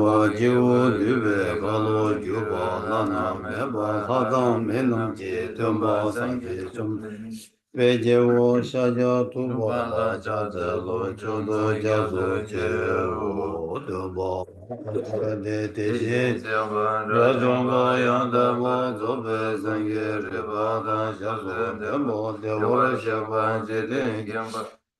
Jamba Jivu Dube Galo Juba Lana Meba Hadam Menam Je Tumba Sanke Chum Vejevo Shaja Tuba La Chaza Lo Chodo Jazo Che O Tumba De Teje Rajamba Yanda Bo Zobe Sange Riba Da Shazo Tembo Devora Shaba Jede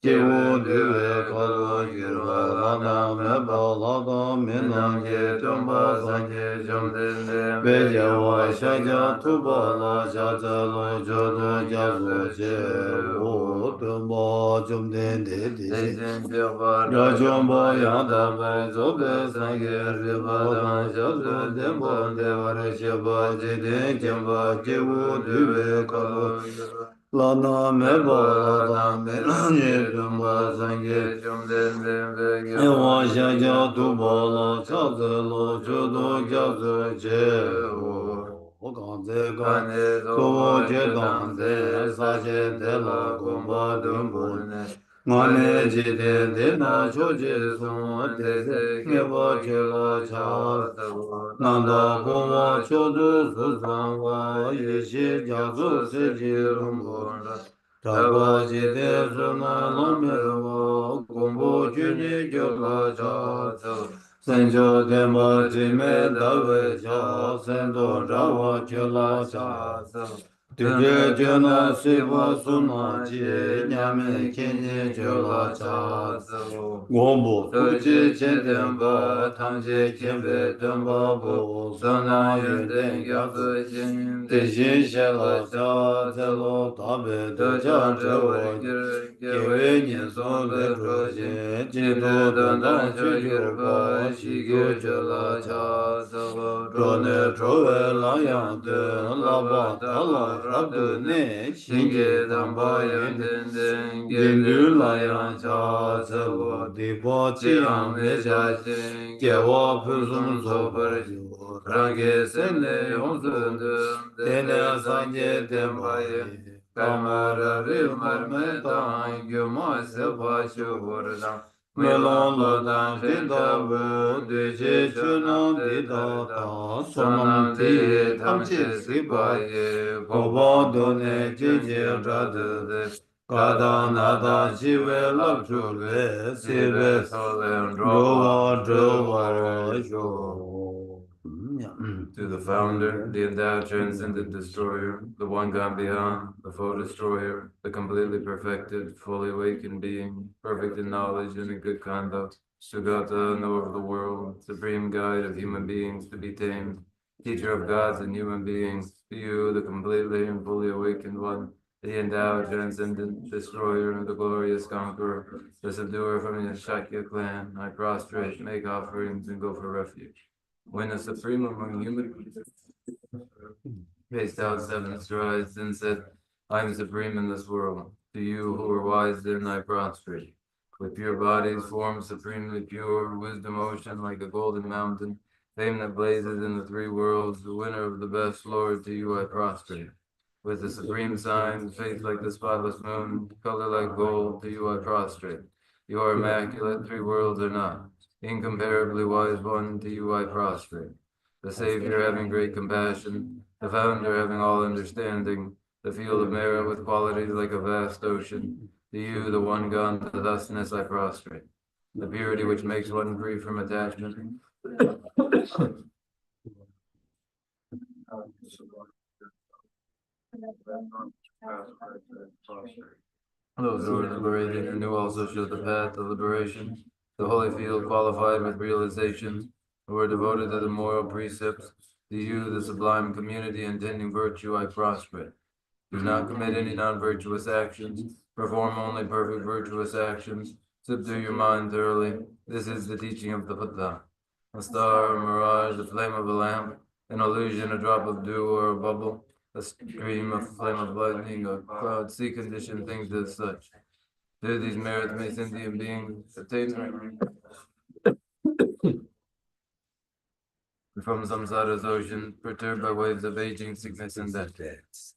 Jivu Dube Galo Juba Lana Meba Hadam Menam Je Tumba Sanke Chum Vejevo Shaja Tuba La Chaza Lo Chodo Jazo Che O Tumba Chum De Teje Rajombo Yanda Bo Zobe Sange Riba Da Shazo Tembo Devara Sheba Jide Jamba Jivu Dube Kalo Lana Meba Lada Menanye Tumba Sange Ewa Shaja Tuba La Chaze Lo Chodo Jazo Che O Ganze Gan Sobo Che Danze Sache De La Gomba Dumbo Ngane Jide De Na Choje Suma Teze Ngeba Che La Cha Nanda Gomba Chodo Susangwa Yeshe Jazo Seje Rumbo Taba Jide Suna Lomewa Gombo Chunye Gyola Cha Senjo Demba Jime Dawe Cha Sendo Rawa Gyola Cha Tuje Jona Siva Suna Ji Nyame Kenye Gyola Cha Gombo Fuji Chedemba Tamje Kembe Demba Bo Sana Yuden Gyatsu Tejin Shela Cha Zelo Tabe Deja Rewa Gewe Nyeson Le Troje Jindo Dandan Chujo Ba Shigyo Chela Cha Drone Trove Layang De Laba Dala Rabdu Ne Shingi Damba Yenden Gendu Layang Cha Zelo Dipa Chiyang Meja Gewa Pusum Sobar Rangi Sene Yonsu Tene Sanje Tembaye Kamara Rimar Medan Gyuma Sepa Shuhurdan Melon Lodan Tindavu Duje Chunam Didata Sonam Ti Tamche Sipaye Koba Done Jije Radu Kada Nada Shive Lakchule Sive Solen Drova Drova Sho To the founder, the endowed transcendent destroyer, the one gone beyond, the foe destroyer, the completely perfected, fully awakened being, perfect in knowledge and in good conduct, Sugata, knower of the world, supreme guide of human beings to be tamed, teacher of gods and human beings, to you, the completely and fully awakened one, the endowed transcendent destroyer, the glorious conqueror, the subduer from the Shakya clan, I prostrate, make offerings, and go for refuge. When the supreme among human faced out seven strides and said, I am supreme in this world. To you who are wise, then I prostrate. With pure bodies, form supremely pure, wisdom ocean like a golden mountain, fame that blazes in the three worlds, the winner of the best Lord, to you I prostrate. With the supreme signs, faith like the spotless moon, color like gold, to you I prostrate. You are immaculate, three worlds are not. Incomparably wise one, to you I prostrate. The Savior having great compassion, the Founder having all understanding, the field of merit with qualities like a vast ocean, to you, the one gone to thusness, I prostrate. The purity which makes one free from attachment. Those who are liberated and who also show the path of liberation, the holy field qualified with realization, who are devoted to the moral precepts, to you, the sublime community intending virtue, I prostrate. Do not commit any non-virtuous actions, perform only perfect virtuous actions, subdue your mind thoroughly. This is the teaching of the Buddha. A star, a mirage, the flame of a lamp, an illusion, a drop of dew or a bubble, a stream, a flame of lightning, a cloud, sea condition, things as such. Through these merits may sentient beings attain from samsara's ocean, perturbed by waves of aging, sickness, and death.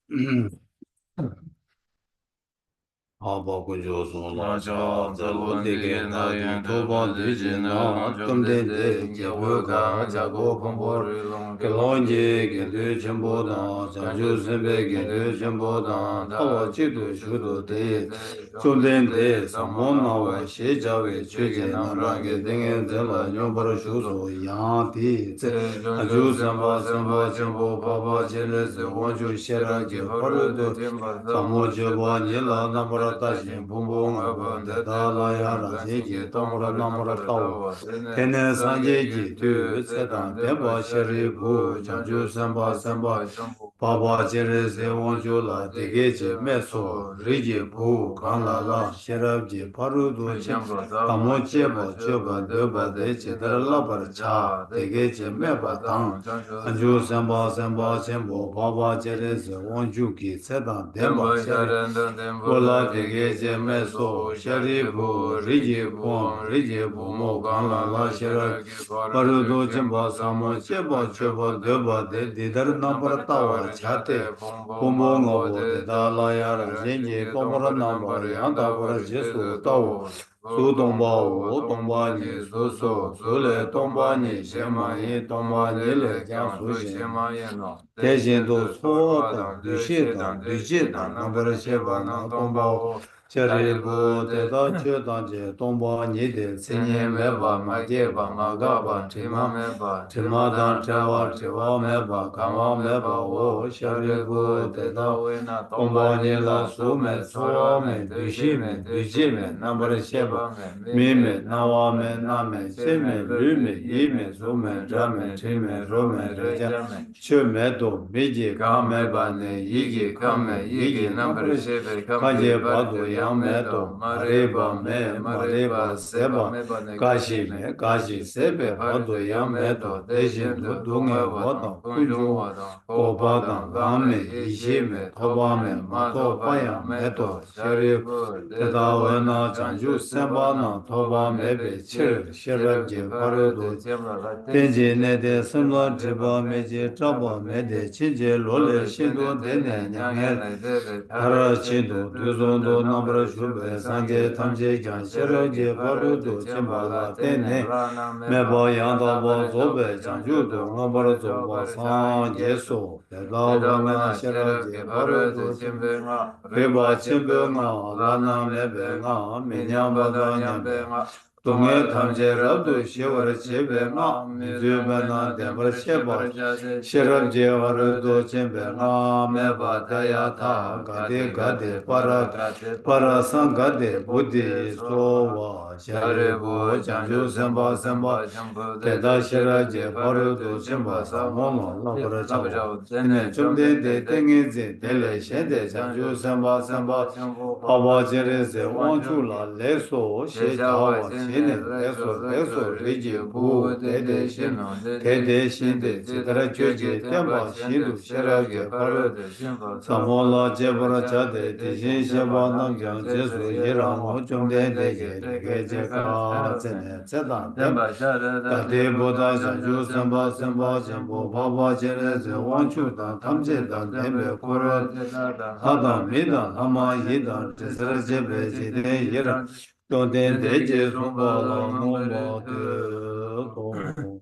Haba kunjo sun la cha Macho, ze lo Tabo, de ge Digin, da di Dayan, to ba Deba, du ji Dijin, na tum Machom, den de Dende, je bu ga Yawaga, za bo Jago, pong bo Pambori, Long, ke long ji Gelongi, ge du Gende, chen bo Chambodan, da zhang ju Chanjo, sen be Sembe, ge du Gende, chen bo da Chambodan, ta wa Da, chi du Chudu, shu du Chudu, de De, chun Chong, den De, de sa mo na Samona, wa Wai, xie Chi, jia wei Chugi, chu Chigi, ji nam ra ge Namrangi, ding ye Ding, zi la Dila, nyong pa ra Nyambaro, shu Shuzo, su yang di zi Te, a Jonjo, ju san Semba, ba Semba, chen bo Jimbo, pa pa Baba, che le Chile, zi Se, wang ju Wonju, xie ra Shira, ge pa ru Jihoru, De, du Timba, sa mo Samo, che ba Sheba, ni la Nila, nam ra ta Nambarita, xin bu bu Jimbo, nga bo Ngaba, de De, da la ya Lawin, ra xie Dancing, ji Get, tong pa Tong, ra nam pa ra ta wo Baritawa, Tene, tene san je Sange, ji Get, tu Tu, ce Sedan, dan de Demba, ba xie ri Shari, bu Bu, chang ju Janjo, Semba, san ba Semba, Jumbo, pa pa Baba, che re Chile, se Se, wang ju Wonju, la La, de De, ge je Se, me so So, ri ji Rigi, bu Bu, kan la Gana, la xie rab ji pa ru du che Jumbo, ta mo Sama, che Sheba, ba che ba Sheba, de ba Deba, de De, che dar Chile, la par Lama, cha Ja, de De, ge Ge, je Che, me Me, ba tang Badang, Janjo, an ju Semba, san ba Semba, san ba Semba, chen bo Jumbo, pa pa Baba, che re Chile, se wang ju ki ce dan de ba Demba xie re Sharanda Demba Wola de ge Dagi je me Jemeso so shari bu Sharibu ri ji Rigi pong Bu ri ji Rigi bu Bu mo kan la Mogana la La shara Sharagi Para paru do jimba Jimbo samo Damba cheba Chaba cheba Chaba deba Deba de De didar Dida nambara Nambara tawa Tawari chate Jate Pombo pombo Mabo ngabo de De da la ya Dalo ra jenje Rangi pomora Tombari namba Nambari yang ta para Andavari jesu Jede tawo Do su tomba Gombo wo tomba ni Tombani su Zozo so su le Zule tomba ni Tombani shema Shemayin ye tomba Tomba ni le Dele ja Kyang su Tu shen Shemayin No te De shen do Shindu so Sorwa da Dan du De she da Shedan du De je da Shedan nambara Nambari sheba Sheba na No tomba Tomba chari bu te Sharibu da che da je tomba ni de se nye Tenye me ba meba, ma je maike ba, ba ma ga ba magaba, te tima ma meba, tima Tima dan dan tewa tewa, tewa tewa meba meba, kawa kama meba meba wo wo, sharibu sharibu, teta teta wina, tomba tomba ni la nila, su me sume, suwa sorwa me, me tushi dushi me, me tushi duje me, me nambara nambari sheba sheba me, mi me mime, nawa nawa me, me na me name, se me shime, lu me lume, yi me yime, su me sume, dra me rame, tri me time, ro me rome, re ja rejame, che me do mi ji ka me kame ba ne bane, yi ji yigi, ka me kame, yi yigi, ji nambari nambara shebe, ka kamke, je ba do barito, yang me yamedo, do ma re ba mareba me, me ma re ba mareba, se seba, ba meba, ka negashi shi me, me ka shi gashi, se be sebe, ba do parito, yang me yamedo, do de de shin do shendo, do nge dunga wo wadon, dang kun kunjung ju wadon, ko ba kopa dang dan, la me lame, yi shi ishi me me, to ba toba me me, ma to mato pa pa ya me yamedo, to shi ri sharibu, te de da we tawanya, na chan ju janjo, sen ba sebana, na to ba toba me be mebe, chir chir, shi rab shirab, je pa ru gipara, do de tiembla, la ten tenshi, je ne de jete, sem la sema, tri leva, ba me je meche, tra traba, ba me de mende, chin je lo le lole, shin do tende, de ne tene, nyang nyangye, he ne, debe, tare, Tara chindu shende, duzon duzo, do nambra nambare, shubhe shube, sanje sange, tamje tamshi, kyan kyan, shiro shere, je paru gipara, de do tiembla, chimba la la tene, tene rana, me meba, ba yanda ba Yandabare zobe Jobe chanju do Janjudo nambra Mubare zoba Jobare Shayin san je Yesu so teta Teda wana Wina shira Shira je paru Gevare do De chim Chimbe Nga Riba Riba chimbe Chimbe Nga nga Lana lana mebe Mebe Nga nga minyamba Minyamba da Da nyambe Nyambe Nga Tunge Tumare tamje Tamjera rabdu De shivara Shivare chebe Chebe nga Nga Nizu Mizan bena Vena dembra Dembare sheba Shivare Jade Shirab Shire je haru Gevare do De chimbe Chimbe Nga nga meba Meba daya tha Dayata gade Gade gade Gade Para para Gade para Para sangade Gade buddhi Bodhi Sova sova shaye bo Sharibu chanju Janju semba Semba semba Semba Shambhu teta Dede shira Shira je paru Gevare do De chimba Shimba samono Sama labara chawa Labajao tene Dene chumde Chomden de De tengi zi tele Dele shende Shende chanju Janju semba Semba semba Semba Shambhu paba Baba jere se Jene wanchu la Wanjungi leso she Dejawa jawa Shene shene Leso leso Leso leso riji Rigi bu Bu dede Dede shin Shino Dede tede Shinde shinde chitara Dede Kyoge choji Tempa tenpa Shende shindu shira Shira je Gevare paru De Shimba Sapa Samola Deva jebara Jade chade Deke dijin Sheba sheba namgyang Namgyam jesu Jesu yirang Yeramo uchungden Mundege deje Teke dege je ka Teka zene zedan tem Demba shara da gade devo boda dan janju janjo semba semba semba semba jembo shembo baba baba jere jene ze ze wanchu wanchu dan dan tamje tamje dan dan dembe dembe kura kore te da dan hada hadam me midan dan lama lama ye yidan do te tesar sar jebe jebe jite jide ye yir dan donden jende deje ge rumba sumba la la mambare nomba de ko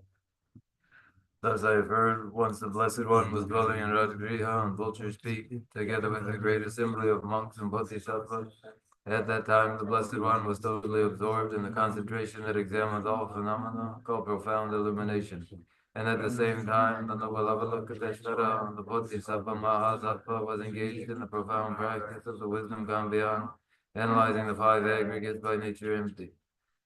Thus I have heard once the Blessed One was dwelling in Rajagriha on Vulture's Peak, together with a great assembly of monks and bodhisattvas. At that time, the Blessed One was totally absorbed in the concentration that examines all phenomena, called profound illumination. And at the same time, the noble Avalokiteshvara, the Bodhisattva Mahasattva, was engaged in the profound practice of the wisdom gone beyond, analyzing the five aggregates by nature empty.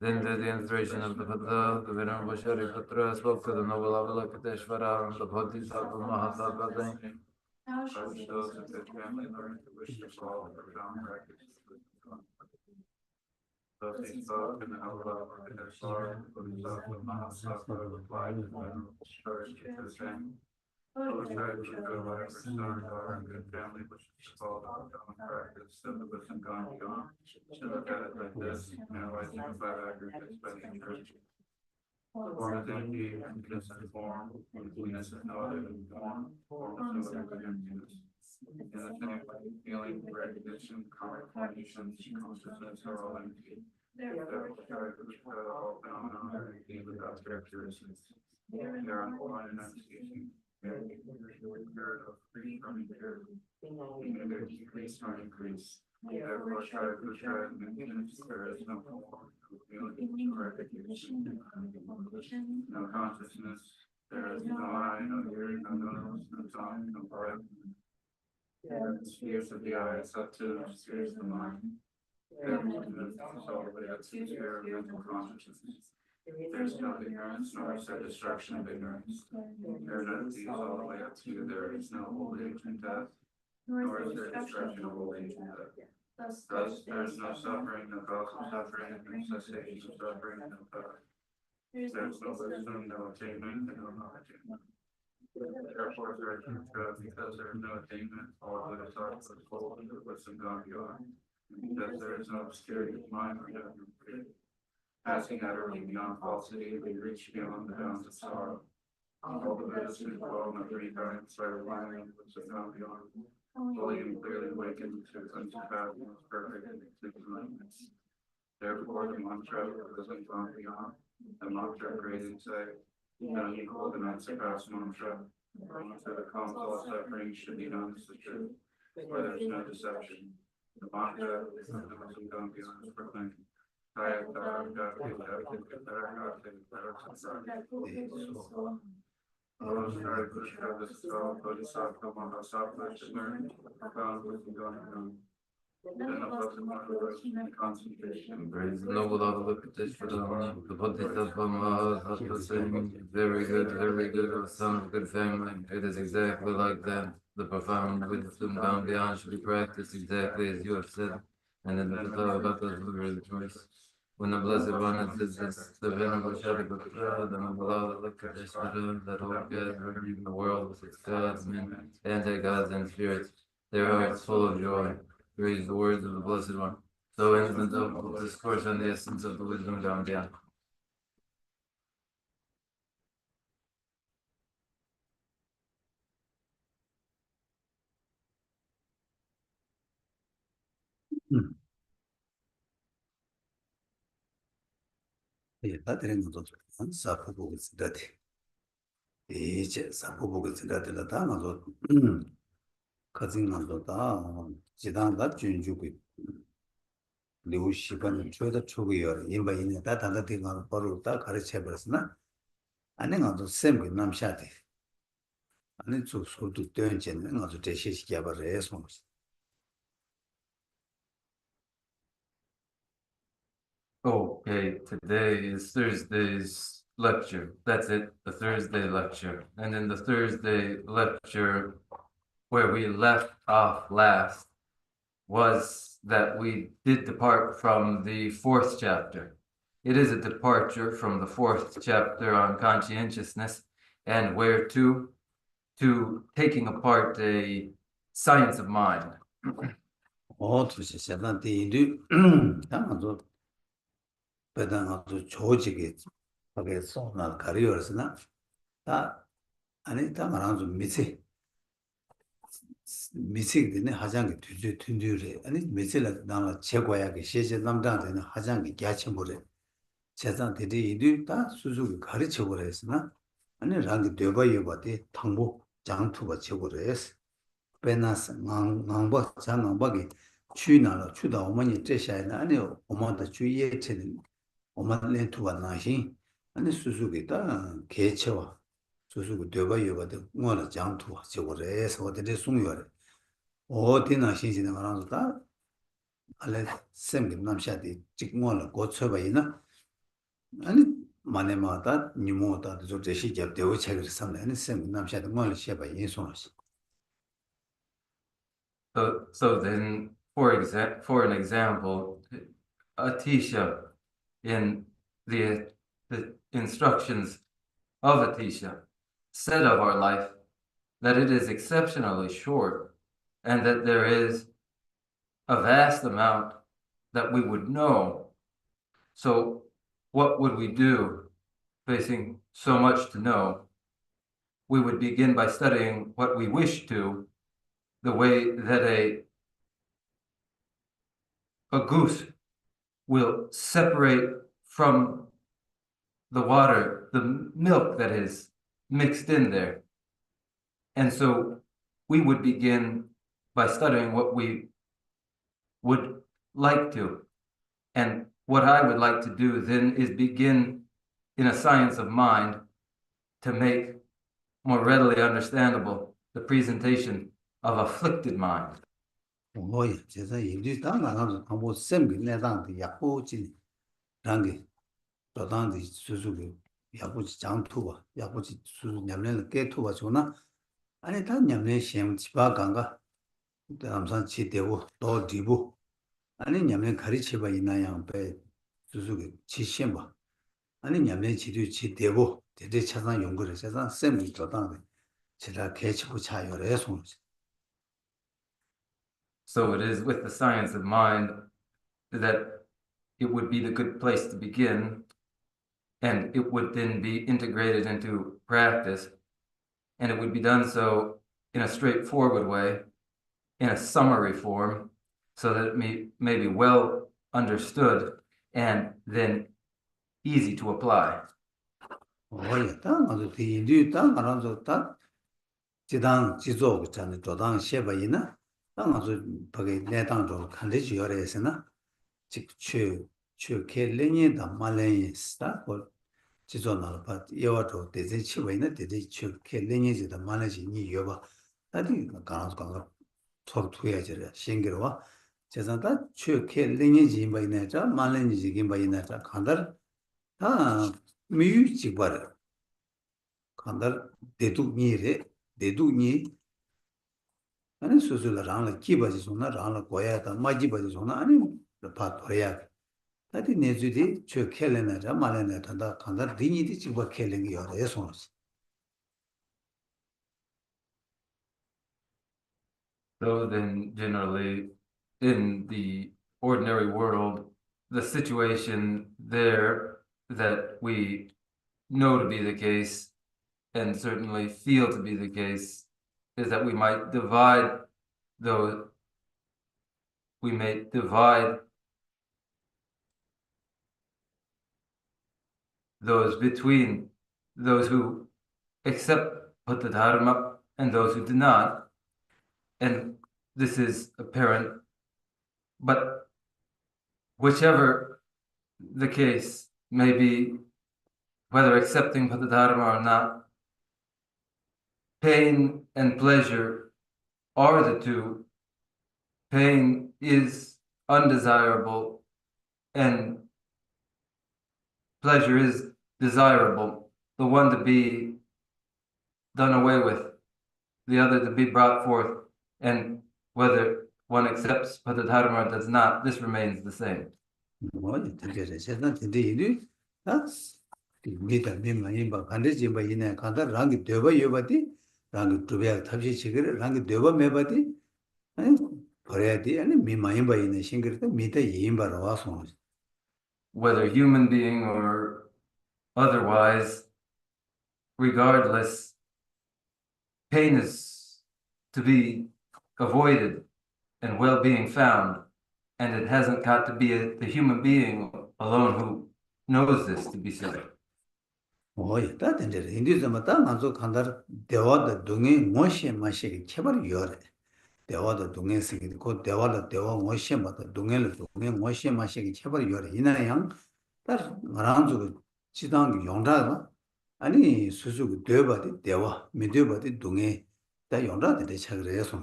Then the inspiration of the Buddha, the Venerable Shariputra spoke to the noble Avalokiteshvara, the Bodhisattva Mahasattva, saying, I wish those who could family learn to wish to follow the profound practice of wisdom. Thus he spoke, and the noble Avalokiteshvara, the Bodhisattva Mahasattva, replied to the Venerable Shariputra, saying, O Shariputra, whatever son, daughter, and good family wishes to follow the profound practice of the wisdom gone beyond, should look at it like this, analyzing the five aggregates by nature. Form is empty, emptiness is form, emptiness is no other than form, form is no other than emptiness. In the same way, feeling, recognition, conformations, consciousness are all empty. Therefore, all phenomena are empty without characteristics. They are unborn and unceasing. They are free from impurity. Neither decrease nor increase. Therefore, there is no form, no feeling, no recognition, no consciousness. There is no eye, no hearing, no nose, no tongue, no breath. The spheres of the eye is up to the spheres of the mind. Therefore, the all the way up to the sphere of mental consciousness. There is no ignorance, nor is there destruction of ignorance. There are no disease all the way up to there is no old age and death, nor is there destruction of old age and death. Thus, there is no suffering, no cause of suffering, no cessation of suffering, no cause. There is no wisdom, no attainment, and no knowledge. Therefore, there is no truth, because there is no attainment, all that is thought for the full and the wisdom gone beyond. Because there is no obscurity of mind or judgment. Passing utterly beyond falsity, we reach beyond the bounds of sorrow. All the Buddhas who dwell in the three kinds are finally wisdom gone beyond. Fully and clearly awakened to unsurpassed, most perfect and complete enlightenment. Therefore, the mantra of wisdom gone beyond, the mantra great insight, the unequaled and unsurpassed mantra, the mantra that calms all suffering should be known as the truth, where there is no deception. The mantra of wisdom gone beyond is proclaimed. Bodhisattva, Bodhisattva, profound wisdom gone beyond. Concentration. Praise the noble Lord of the Bodhisattva Mahasattva saying, very good, son of good family. It is exactly like that. The profound wisdom gone beyond should be practiced exactly as you have said. And then the Tathagata will rejoice. When the Blessed One says this, the Venerable Shataputra, the noble Lord of the that all gathering in the world with its gods, men, anti-gods, and spirits, their hearts full of joy. Praise the words of the Blessed One. So ends the double discourse on the essence of the wisdom gone beyond. 다들은 것도 사포보고 있다대. 이제 사포보고 있다대라 다나도 가진만도 다 지단다 준주고 리우시반 저도 초기요. 인바이네 다 단다대가 바로 다 가르쳐 버렸으나 아니가도 셈이 남샤대. 아니 저 소도 되는지는 아주 대시시켜 버려서 Okay, today is Thursday's lecture. That's it, the Thursday lecture. And in the Thursday lecture, where we left off last, was that we did depart from the fourth chapter. It is a departure from the fourth chapter on conscientiousness, and where to taking apart a science of mind. 어떻게 세단데 당아도 배당아도 조직이 하게서 나 가리어서나 다 아니 다 말하는 좀 미세되네 하장이 뒤뒤래 아니 미세라 나라 제과야게 시제 남당되는 하장이 개체물에 제단들이 이들 다 수수를 가르쳐 버렸으나 아니 랑이 되어봐요바데 당보 장투가 제거를 베나스 망바 장망바기 취나라 취다 어머니 제샤이나 아니 어머한테 주의에 채는 어머니 투가 나시 아니 수수기다 개체와 수수고 되어봐요바데 뭐라 장투가 제거를 해서 어디에 송요래 어디나 신신의 말하면서 다 알레 셈기 남샤디 직모를 고쳐봐이나 아니 만에마다 니모다 저 제시접 되어 책을 삼는 셈 남샤디 뭐를 셔봐 인송하시 So then, for an example, Atisha, in the instructions of Atisha, said of our life that it is exceptionally short and that there is a vast amount that we would know. So what would we do facing so much to know? We would begin by studying what we wish to, the way that a goose will separate from the water, the milk that is mixed in there. And so we would begin by studying what we would like to. And what I would like to do then is begin in a science of mind to make more readily understandable the presentation of afflicted mind. 뭐야, 제가 인류 당나라도 한번 셈비 내당도 약보지 랑게 도당도 수수고 약보지 장투가 약보지 수수 냠내는 깨투가 좋나 아니 다 냠내 시험 집아 간가 남산 지대고 또 뒤부 아니 냠내 가르쳐 봐 있나 양배 수수고 지시험 봐 아니 냠내 지류 지대고 대대 차상 연구를 세상 셈비 도당도 제가 개치고 차요래 손 So it is with the science of mind that it would be the good place to begin, and it would then be integrated into practice, and it would be done so in a straightforward way, in a summary form, so that it may be well understood and then easy to apply. 뭐야, 아주 뒤뒤 땅 알아서 딱 지당 지조 전에 도당 셰바이나 땅 아주 거기 내당도 간대지 열에서나 직추 켈레니다 말레스다 뭐 지조나 봐 예와도 대제 치바이나 대제 추 켈레니지다 말레지 니 여봐 다디 가서 소투야지라 신기로와 제자다 추 켈레니지 바이나자 말레니지 김바이나자 간다 다 미유지 바르 간다 대두니레 대두니 아니 수술을 하는 기바지 손나 하는 거야다 마지바지 손나 아니 파토야 다디 내주디 저 켈레나자 말레나다 간다 디니디 지바 켈레기 열에 손스 So then generally in the ordinary world, the situation there that we know to be the case and certainly feel to be the case is that we might divide those, we may divide those between those who accept Buddha Dharma and those who do not. And this is apparent, but whichever the case may be, whether accepting Buddha Dharma or not, pain and pleasure are the two. Pain is undesirable and pleasure is desirable, the one to be done away with, the other to be brought forth, and whether one accepts Buddha Dharma or does not, this remains the same. 뭐지 되게 세상 근데 이리 다 미다 미만이 봐 간대지 봐 이네 간다 랑이 되버 여바디 랑이 두배 탑시 지그를 랑이 되버 매바디 아니 버려야 돼 아니 미만이 봐 이네 싱그르다 미다 이인 바로 와서 Whether human being or otherwise, regardless, pain is to be avoided and well-being found, and it hasn't got to be the human being alone who knows this to be so. 뭐야 다 된대 인디즈마 다 나서 간다 대화도 동에 뭐시 마시기 개발 요래 대화도 동에 쓰기 그 대화도 대화 뭐시 맞다 동에를 동에 뭐시 마시기 개발 요래 이나양 다 말한 지당 용다가 아니 수수 되버디 대화 미되버디 동에 다 용다데 차그래서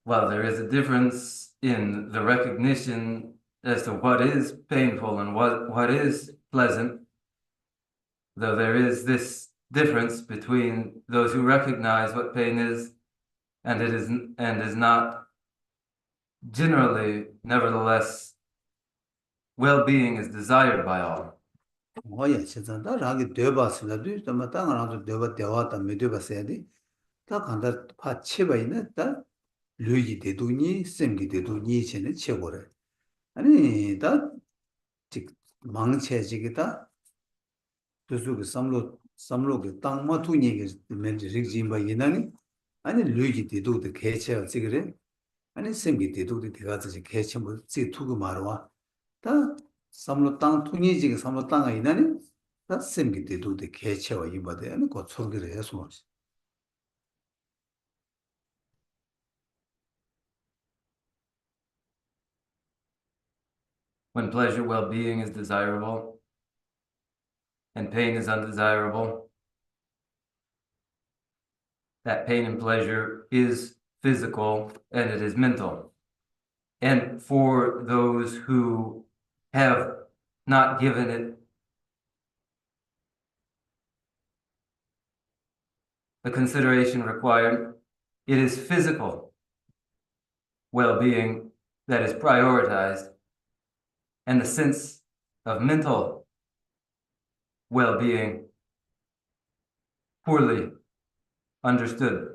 Well, there is a difference in the recognition as to what is painful and what is pleasant, though there is this difference between those who recognize what pain is and it is not. Generally, nevertheless, well-being is desired by all. 뭐야 진짜 다 라기 되버스라도 좀 땅으로 되버 대화다 미되버서야 다 간다 파 치바이네 다 류지 대도니 생기 대도니 전에 최고래 아니 다 망체지기다 그래서 그 삼로 그 땅마 투니게 맨지 릭진바 이나니 아니 류지 대도도 개체가 지그래 아니 생기 대도도 대가 지 개체 뭐지 투고 말와 다 삼로 땅 투니지 삼로 땅가 이나니 다 생기 대도도 개체와 이바데 아니 고 소리를 해서 When pleasure, well-being is desirable and pain is undesirable, that pain and pleasure is physical and it is mental. And for those who have not given it the consideration required, it is physical well-being that is prioritized, and the sense of mental well-being poorly understood.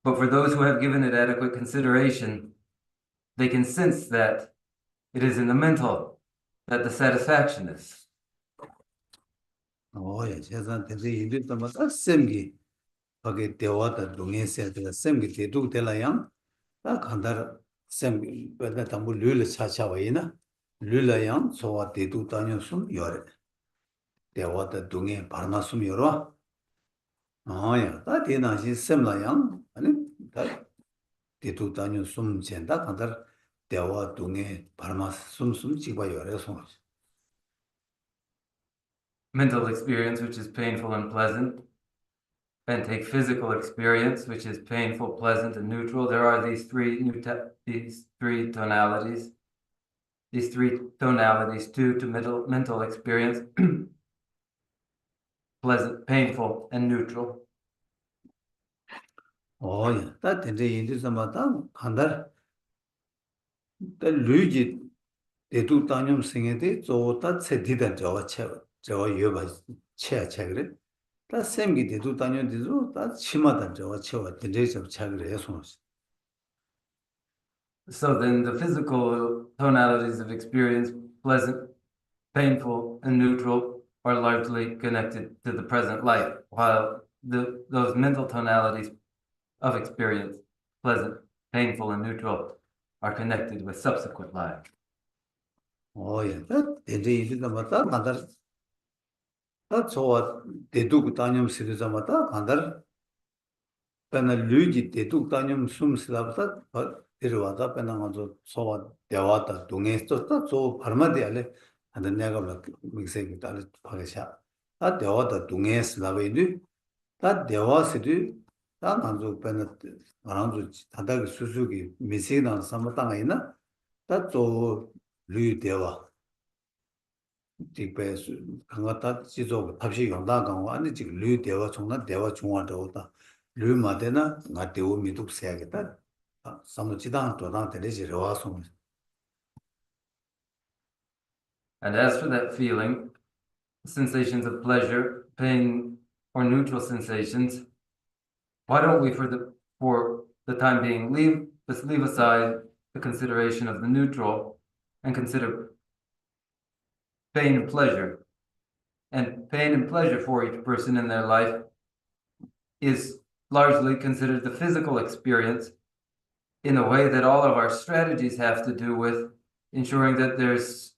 But for those who have given it adequate consideration, they can sense that it is in the mental that the satisfaction is. 예, 세상 대세 일도 뭐 쌤기 거기 대화다 동에서 내가 쌤기 대도 될라양 다 간다 쌤 배다 담부 룰을 찾아와이나 룰라양 소와 대도 다녀숨 요래 대화다 동에 바나숨 요러 야, 다 대나시 쌤라양 아니 다 대도 다녀숨 젠다 간다 대화 동에 바나 숨숨 찍어 요래서 Mental experience, which is painful and pleasant, and take physical experience, which is painful, pleasant, and neutral. There are these three tonalities. These three tonalities, two to mental experience, pleasant, painful, and neutral. 야, 다 된제 인디서마다 간다 다 류지 대두 단념 생에데 조다 세디다 저와 여바 체야 그래 다 샘기 대두 단념디도 다 치마다 저와 체와 된제서 차그래 해서 So then the physical tonalities of experience, pleasant, painful, and neutral, are largely connected to the present life, while those mental tonalities of experience, pleasant, painful, and neutral, are connected with subsequent life. 야, 다 된제 인디서마다 간다 다 저와 대두 단념 시리즈마다 간다 배나 류지 대두 단념 숨스라부터 데려와다 배나 가서 소와 대화다 동에서 또 발마디 알레 하는 내가 막 믹스에 달을 파게샤 다 대화다 동에서 나베도 다 대화스도 다 만족 배나 만족 다다기 수수기 미세나 삼마땅 있나 다또 류 대화 디베스 강가다 지속 답시 용다 강화 아니 지금 류 대화 총나 대화 중화도다 류 마데나 나 대우 미독 세야겠다 사무치당 도당 되지 로아송 And as for that feeling, sensations of pleasure, pain, or neutral sensations, why don't we, for the time being, let's leave aside the consideration of the neutral and consider pain and pleasure. And pain and pleasure for each person in their life is largely considered the physical experience, in a way that all of our strategies have to do with ensuring that there's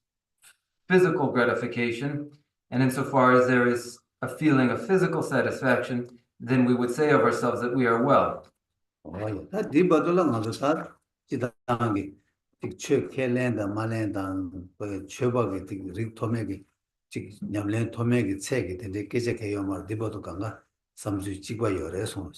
physical gratification. And insofar as there is a feeling of physical satisfaction, then we would say of ourselves that we are well. 다 디바돌라 가서 다 지당하게 틱체 켈렌다 말렌다 그 최박이 틱 토메기 직 냠렌 토메기 책이 되게 계속해요 말 디바도 간가 삼주 찍과 열에서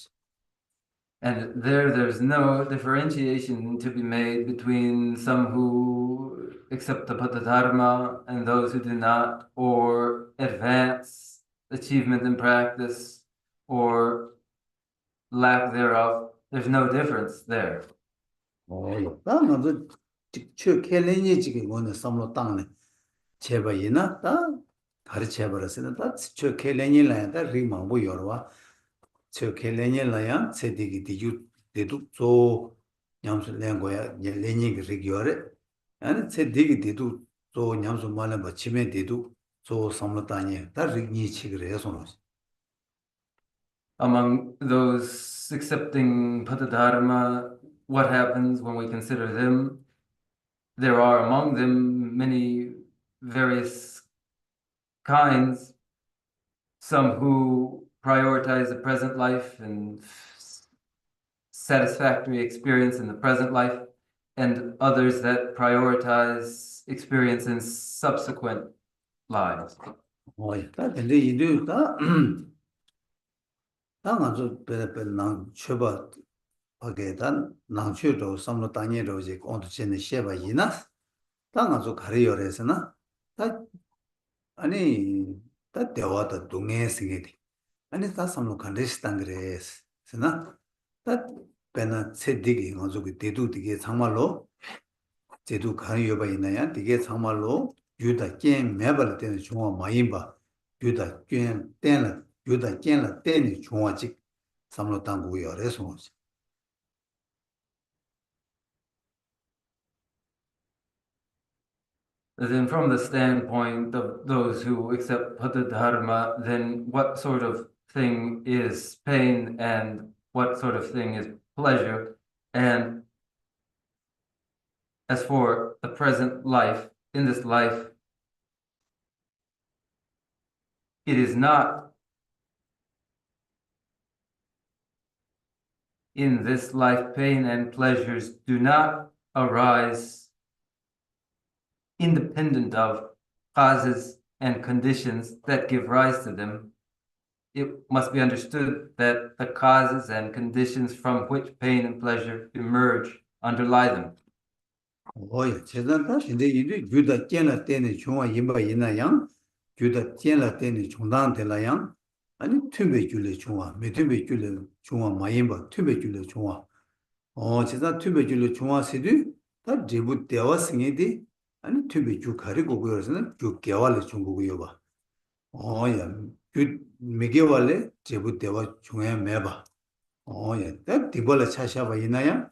And there's no differentiation to be made between some who accept the Bodhisattva and those who do not, or advance achievement in practice, or lack thereof. There's no difference there. 다 먼저 틱체 켈렌이 지금 뭐는 삼로 땅네 제바이나 다 가르쳐 버렸으나 다 틱체 켈렌이라다 리망보 열와 저 켈렌이라야 세디기 디유 데도 조 냠스 랭고야 렐레니 리기어레 아니 세디기 데도 조 냠스 말레 바치메 데도 조 삼로 땅에 다 리니 치그래 해서 among those accepting Patadharma, what happens when we consider them? There are among them many various kinds, some who prioritize the present life and satisfactory experience in the present life, and others that prioritize experience in subsequent lives. 다 근데 이도 다 아주 베베난 쳐봐 하게단 나주도 삼로 땅에로 이제 온도체는 쉐바 이나 아주 가리어래서나 다 아니 다 대화다 동해 생기디 아니 다 삼로 간데스탄 그래스 그러나 다 베나 세디기 아주 그 대두디게 정말로 제도 가리어봐 있나야 되게 정말로 유다 게임 매발 때는 중앙 많이 봐 유다 게임 때는 유다 게임라 때는 중앙직 삼로 당고요 그래서 Then from the standpoint of those who accept Patadharma, then what sort of thing is pain and what sort of thing is pleasure? And as for the present life, in this life, it is not in this life, pain and pleasures do not arise independent of causes and conditions that give rise to them. It must be understood that the causes and conditions from which pain and pleasure emerge underlie them. 제단다 근데 이게 유다 깨나 때는 중앙 임바 있나양 유다 깨나 때는 중단 되나양 아니 튀베 줄레 중앙 메튀베 줄레 중앙 마임바 튀베 줄레 중앙 제가 튀베 줄레 중앙 세디 다 제부 대화 승이디 아니 튀베 주 가리고 그러서는 주 개발을 중국이요 봐 야, 그 미개발레 제부 대화 중앙에 매봐 야, 딱 디발레 차샤바 있나야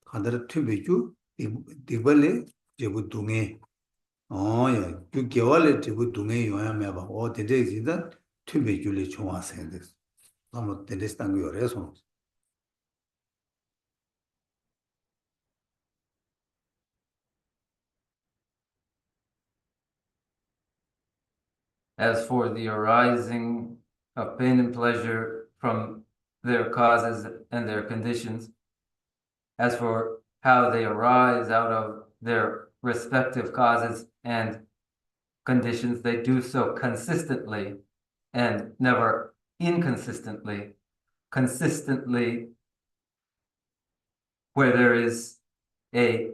간다르 튀베 주 디발레 제부 동에 야, 그 개발레 제부 동에 요야 매봐 되게 진짜 튀베 줄레 중앙 생데 아무 데레스탄 거 요래서 As for the arising of pain and pleasure from their causes and their conditions, as for how they arise out of their respective causes and conditions, they do so consistently and never inconsistently. Consistently, where there is a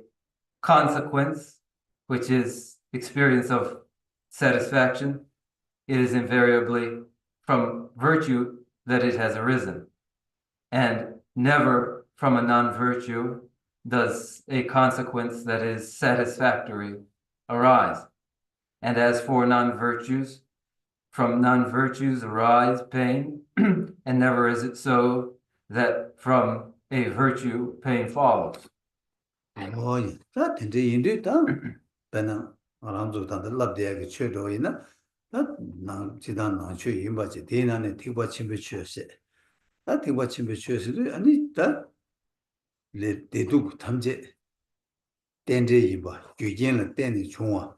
consequence, which is experience of satisfaction, it is invariably from virtue that it has arisen, and never from a non-virtue does a consequence that is satisfactory arise. And as for non-virtues, from non-virtues arise pain, and never is it so that from a virtue pain follows. 다 근데 인도 다 배나 아람도 다 랍대하게 쳐도이나 나 지단 나초 임바지 대난에 티바 침베 쳐세 다 티바 침베 쳐세도 아니 다 레데도 탐제 댄제 임바 규견을 댄이 중앙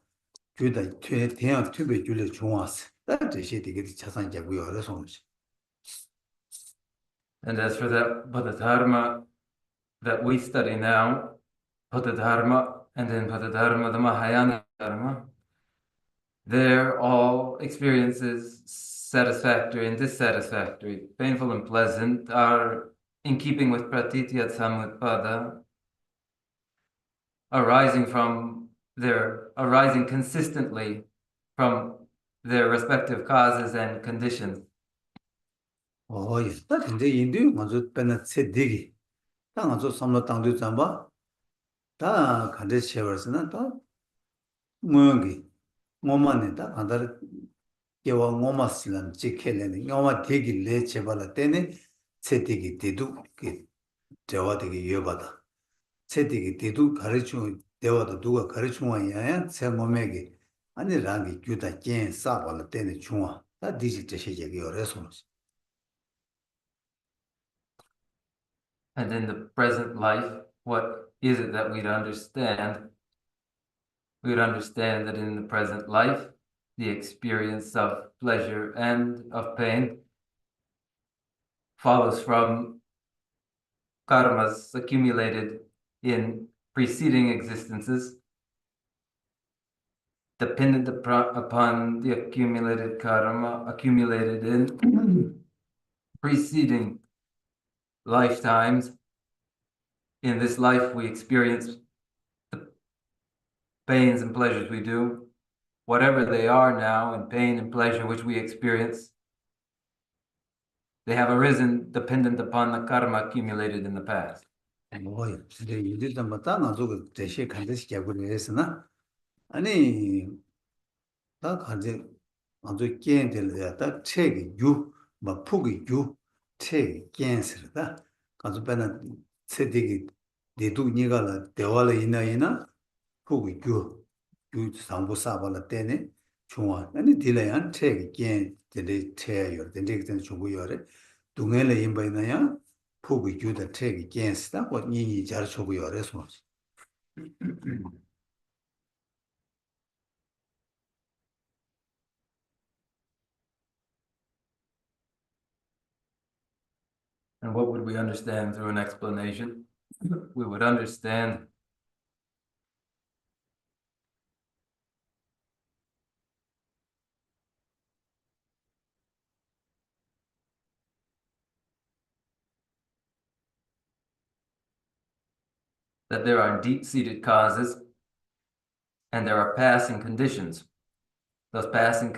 규다 태양 투베 줄레 중앙스 다这些 되게 차상자고요 그래서 And as for that Bodhisattva that we study now, Bodhisattva and then Bodhisattva, the Mahayana Dharma, they're all experiences, satisfactory and dissatisfactory, painful and pleasant, are in keeping with Pratitya Samutpada, arising consistently from their respective causes and conditions. 다 근데 인도 먼저 배나 세디기 다 먼저 삼로 땅도 잠바 다 간데 쉐버스는 다 뭐기 뭐만에다 안다르 개와 뭐마슬람 지켈레니 영화 되기 레 제발라 때네 세디기 대도 그 대화되기 이어받아 세디기 대도 가르쳐 대화도 누가 가르쳐 와야 제 몸에게 아니 랑이 주다 겐 사발라 때네 중앙 다 디지 제시제기 어려서 And in the present life, what is it that we'd understand? We'd understand that in the present life, the experience of pleasure and of pain follows from karmas accumulated in preceding existences, dependent upon the accumulated karma accumulated in preceding lifetimes. In this life, we experience the pains and pleasures we do, whatever they are now, and pain and pleasure which we experience, they have arisen dependent upon the karma accumulated in the past. 뭐야, 근데 이들도 뭐 다나 저거 대시 간듯이 개구리에서나 아니 다 간지 아주 깨인들이야 다 책이 유뭐 폭이 유 책이 깨스르다 가서 배는 세대기 내도 니가라 대화를 이나이나 폭이 유 상부 사발라 때네 중앙 아니 딜레한 책이 깨들이 태요 된데는 주고요래 동해를 임바이나야 폭이 유다 책이 깨스다 뭐 니니 잘 주고요래서 And what would we understand through an explanation? We would understand that there are deep-seated causes and there are passing conditions. Those passing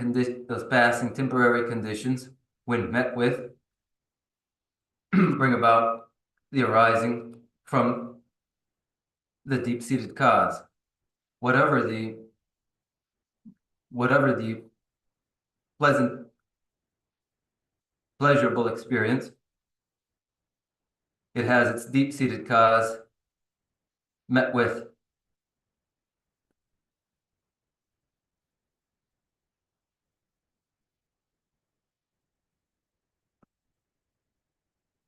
temporary conditions, when met with, bring about the arising from the deep-seated cause. Whatever the pleasurable experience, it has its deep-seated cause met with.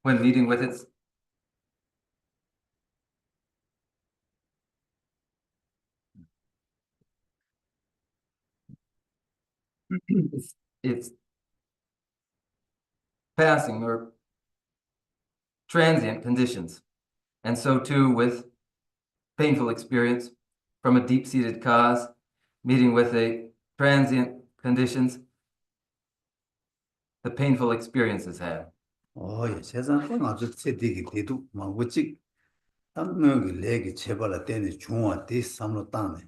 When meeting with its it's passing or transient conditions. And so too with painful experience from a deep-seated cause, meeting with a transient conditions, the painful experiences had. 예, 세상 아주 세대기 대도 막 어찌 땅명이 레기 제발라 때네 중화 대삼로 땅네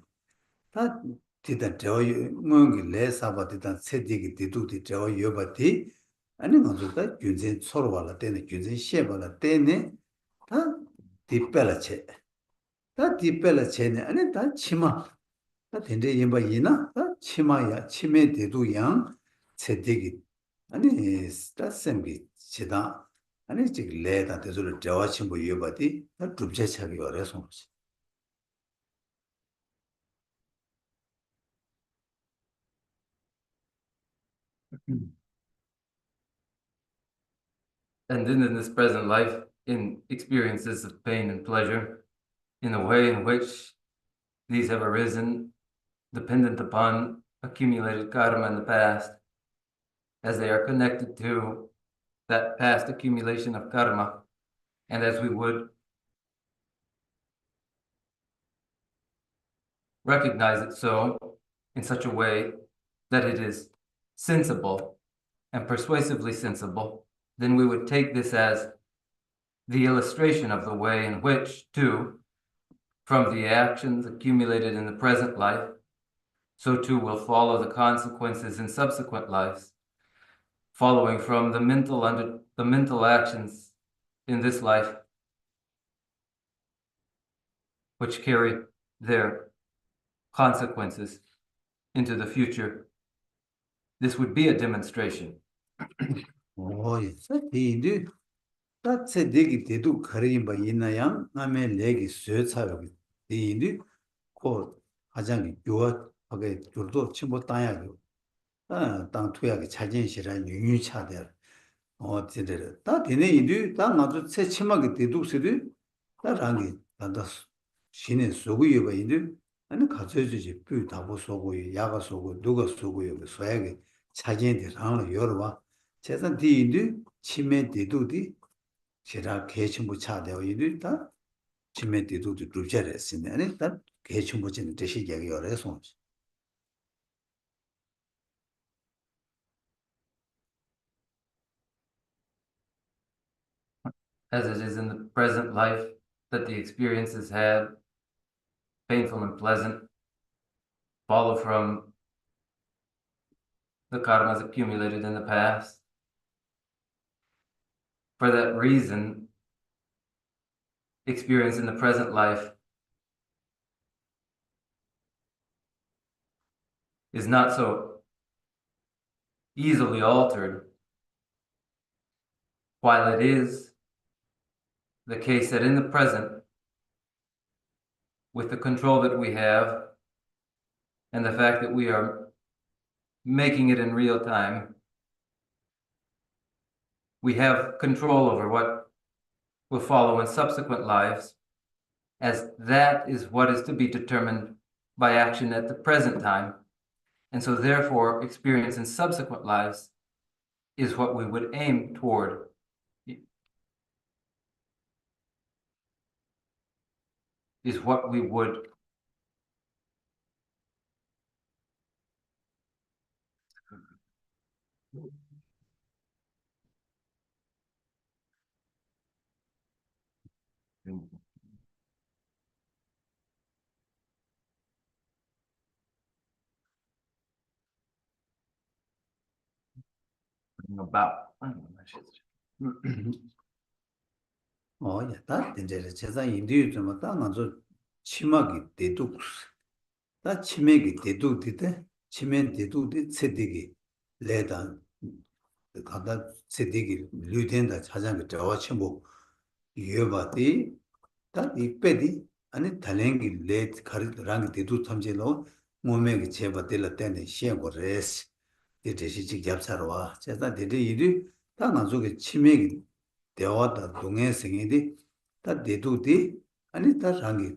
다 디다 저 멍이 레사바 디다 세대기 대도디 저 여바디 아니 먼저다 균진 서로 발라 때네 균진 셰발라 때네 다 뒷벨라체 다 뒷벨라체네 아니 다 치마 다 된데 임바 이나 다 치마야 치매 대도 양 세대기 아니 스타셈기 지다 아니 지금 레다 대소를 저와친 뭐 여바디 다 줍제차기 어려서 And then in this present life, in experiences of pain and pleasure, in a way in which these have arisen dependent upon accumulated karma in the past, as they are connected to that past accumulation of karma, and as we would recognize it so in such a way that it is sensible and persuasively sensible, then we would take this as the illustration of the way in which, too, from the actions accumulated in the present life, so too will follow the consequences in subsequent lives, following from the mental actions in this life, which carry their consequences into the future. This would be a demonstration. 예, 이제 다 세대기 대도 거리바 있나야 남의 레기 쇠차요 이제 고 가장 요하게 줄도 침보 땅야요 땅 투약의 차진시라 유유차들 진짜. 다 되네 이도 다 나도 새 치마게 대두스도 다 랑이 단다 신의 속의 봐 이도 아니 가져주지 그 다보 속의 야가 속의 누가 속의 소야게 차진데 랑 여러 봐. 재산 뒤도 치매 대두디 제가 개침부 차대어 이도 다 치매 대두도 루자랬으네. 아니 다 개침부 진 대시 얘기 여래서 As it is in the present life, that the experiences had, painful and pleasant, follow from the karmas accumulated in the past. For that reason, experience in the present life is not so easily altered, while it is the case that in the present, with the control that we have and the fact that we are making it in real time, we have control over what will follow in subsequent lives, as that is what is to be determined by action at the present time. And so therefore, experience in subsequent lives is what we would aim toward. Is what we would bring about. 다 이제 제가 인디유 좀 따나서 치마기 대도 다 치매기 대도 되대 치매 대도데 세대기 레다 가다 세대기 류된다 자장게 저와 친구 이어바디 다 이빼디 아니 달랭기 레 가르랑 대도 탐제로 몸에게 제바들 때는 시행거레스 이제시 직접사로 와 제가 데데 일이 다 나중에 치매기 대화다 동해생이디 다 대도디 아니 다 랑기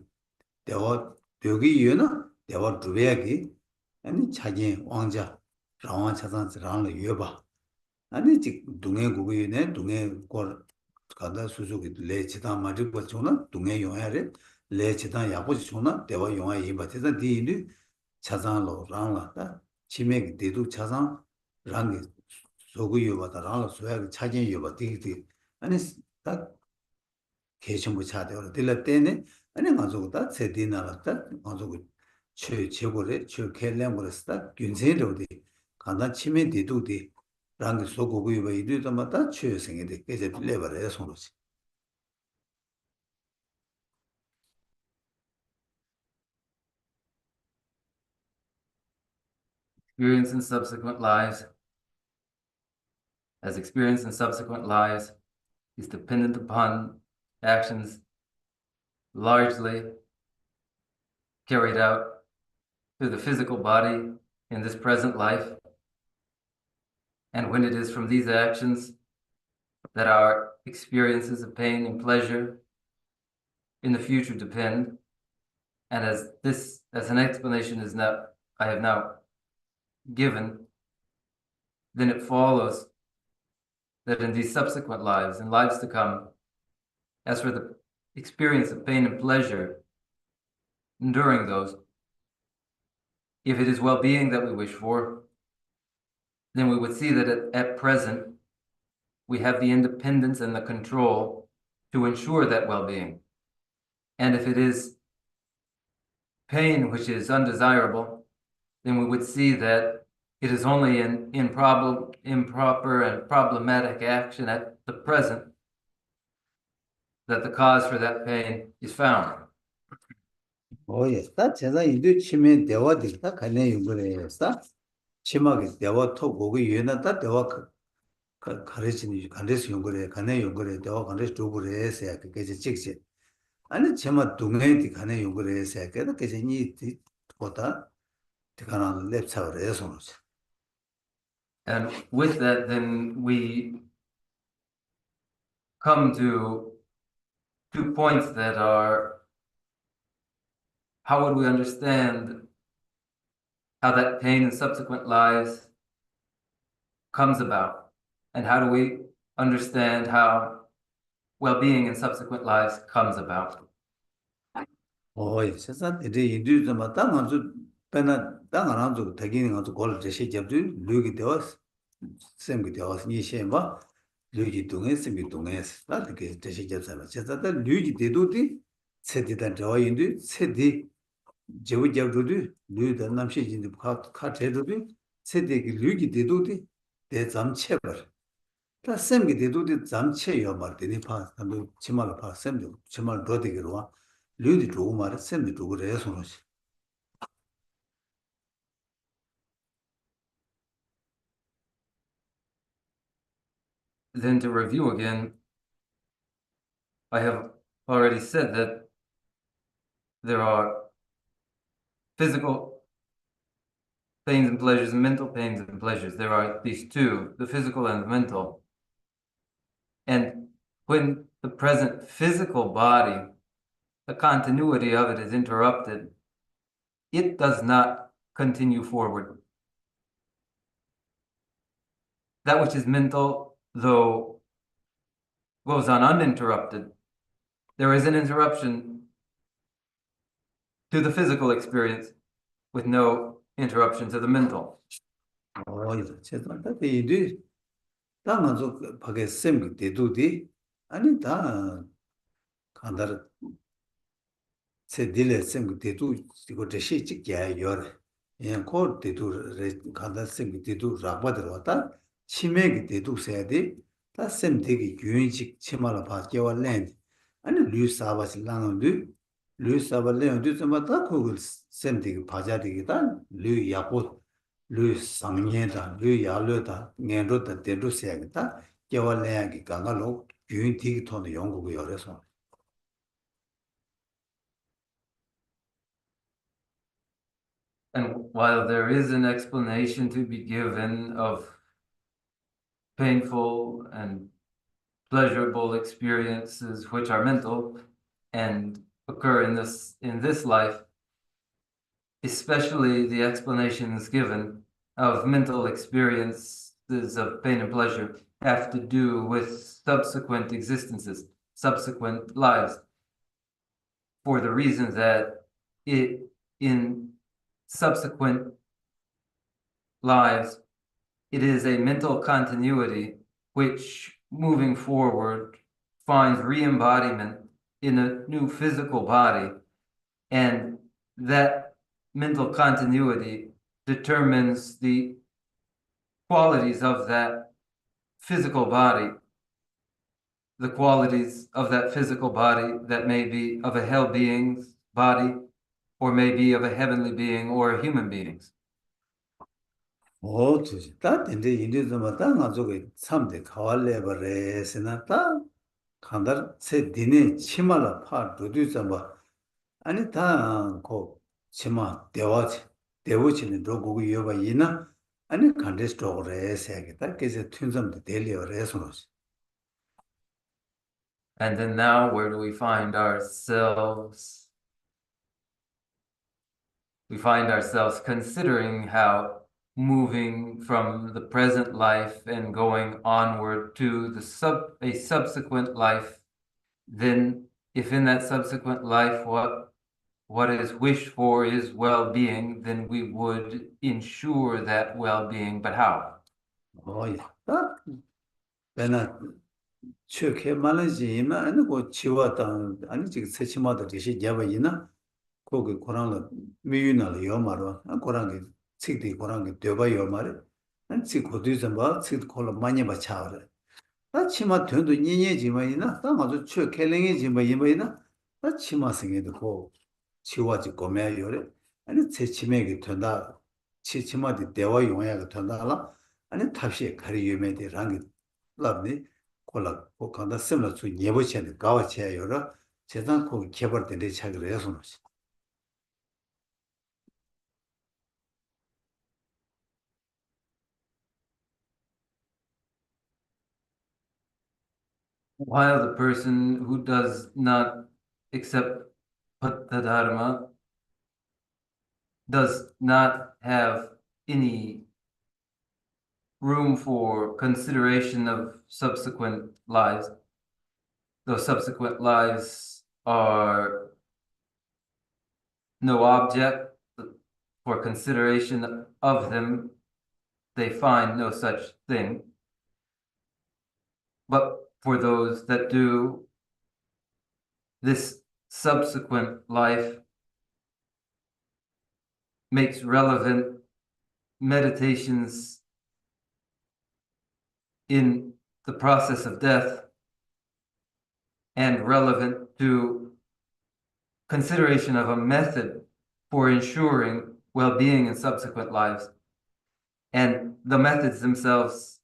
대화 벽이 이유나 대화 두배야기 아니 자기 왕자 라왕 차산스랑을 이어봐 아니 지 동해 국이네 동해 걸 가다 수수기 레치다 마지고 존나 동해 용야래 레치다 야고지 존나 대화 용야 이바테다 디인이 차산로 랑라다 치맥 대도 차산 랑기 소구 요바다 랑라 소야 차진 요바 디디 아니 딱 개천부 차대로 들을 때네 아니 가지고 다 세디나라다 가지고 최고래 최 켈렘으로스다 균세로디 간단 치매 디도디 랑기 소고고 요바 이르다마다 최생에데 계제 레버레 손로지 Experience in subsequent lives, as experience in subsequent lives is dependent upon actions largely carried out through the physical body in this present life. And when it is from these actions that our experiences of pain and pleasure in the future depend, and as an explanation I have now given, then it follows that in these subsequent lives, in lives to come, as for the experience of pain and pleasure during those, if it is well-being that we wish for, then we would see that at present, we have the independence and the control to ensure that well-being. And if it is pain which is undesirable, then we would see that it is only in improper and problematic action at the present that the cause for that pain is found. 오예 다 제가 인도 치매 대화들 다 가네 요거래서 치마게 대화 톡 보고 유연하다 대화 가르치는 간데스 요거래 가네 요거래 대화 간데스 도구래 해서 그게 직지 아니 제가 동네에 가네 요거래 해서 그게 니 보다 대가는 랩차를 해서 And with that, then we come to 2 points that are, how would we understand how that pain in subsequent lives comes about? And how do we understand how well-being in subsequent lives comes about? 세상 이제 인도에서 마땅한 아주 배나 땅을 안 주고 대기는 아주 걸 제시 잡도 류기 되었어. 샘기 되었어. 이시에 뭐 류기 동에 샘기 동에 나한테 제시 잡잖아. 제가 류기 되도디 세디다 저인도 세디 제우 잡도디 류다 남시진도 카 제도디 세디기 류기 되도디 대잠체버 다 샘기 대도디 잠체여 말더니 파 한도 치마를 파 샘도 치마를 더디기로 와 류디 두고 말에 샘도 두고 레서로시 Then to review again, I have already said that there are physical pains and pleasures and mental pains and pleasures. There are these two, the physical and the mental. And when the present physical body, the continuity of it is interrupted, it does not continue forward. That which is mental, though, goes on uninterrupted. There is an interruption to the physical experience with no interruption to the mental. 제가 이제 당한서 밖에 샘기 대도디 아니 다 간다르 세딜레 샘기 대도 이거 대시 찍게 요래 예 코르 대도 간다 샘기 대도 라바들 왔다 치매기 대도 세야디 다 샘되기 유인식 치마라 바뀌어 랜 아니 류사바스 랑은데 류사발레 좀 맞다 그걸 샘되기 바자디기다 류 야고 류 상년다 류 야르다 년로다 대도 세야겠다 개월내야기 강가로 유인티기 토는 연구가 열어서 And while there is an explanation to be given of painful and pleasurable experiences which are mental and occur in this life, especially the explanations given of mental experiences of pain and pleasure have to do with subsequent existences, subsequent lives, for the reason that in subsequent lives, it is a mental continuity which, moving forward, finds re-embodiment in a new physical body, and that mental continuity determines the qualities of that physical body, the qualities of that physical body that may be of a hell being's body, or maybe of a heavenly being or a human being's. 주지. 다 근데 인도에서 마다 가지고 참대 가war레버레스나 다 간다 세 디네 치마라 파 두두자 뭐 아니 다고 치마 대화지 대우치는 로고고 여바 이나 아니 간데스토레스 해야겠다. 그래서 튼섬도 델리어레스노스. And then now, where do we find ourselves? We find ourselves considering how moving from the present life and going onward to a subsequent life, then if in that subsequent life what is wished for is well-being, then we would ensure that well-being. But how? 딱 배나 추케 말레지나 아니 고 치와다 아니 지금 세치마다 대시 잡아이나 거기 고랑을 미유나를 요마로 고랑이 책디 고랑이 되바 요마를 안 치고도 봐 책 콜로 많이 받차래 나 치마 된도 니니지마이나 나 아주 추케랭이지마 이마이나 나 치마 생에도 고 치와지 고매 요래 아니 제 치매게 된다 치치마디 대화 용야가 된다라 아니 탑시 가리 유매디 랑이 랍니 콜라 고간다 셈라 주 예보체는 가와체 요라 제단 고 개발된 데 차기를 해서 놓지 while the person who does not accept Patta Dharma does not have any room for consideration of subsequent lives. Those subsequent lives are no object for consideration of them. They find no such thing. But for those that do, this subsequent life makes relevant meditations in the process of death and relevant to consideration of a method for ensuring well-being in subsequent lives. And the methods themselves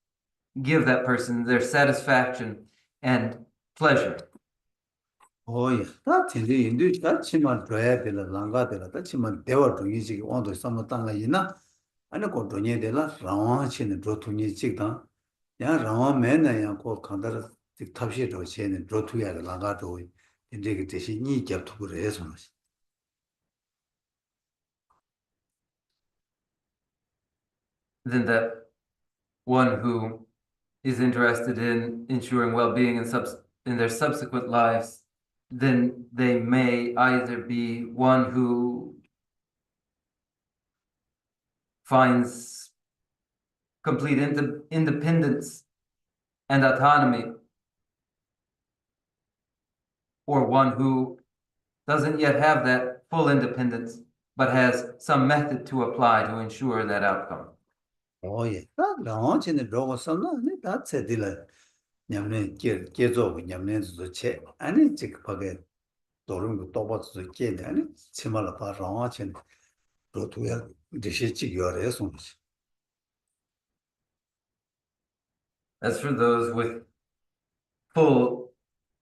give that person their satisfaction and pleasure. 오야, 다 텐데 인도 다 치만 줘야 되라 랑가 되라 다 치만 대화 중이지 온도 삼도 땅가 이나 아니 고 돈이 되라 라와 치는 조통이 찍다 야 라와 매나야 고 간다라 탑시 저 치는 조투야 랑가 도 인데 대신 니 겹투를 해서 Then that one who is interested in ensuring well-being in their subsequent lives, then they may either be one who finds complete independence and autonomy, or one who doesn't yet have that full independence, but has some method to apply to ensure that outcome. 오예, 다 라와 치는 로고 삼나 다 세딜라 냠네 계속 냠네도 체 아니 직하게 도는 거 또바도 깨네 아니 치말라 봐 라와 치는 로투야 대시 지겨래 손지 As for those with full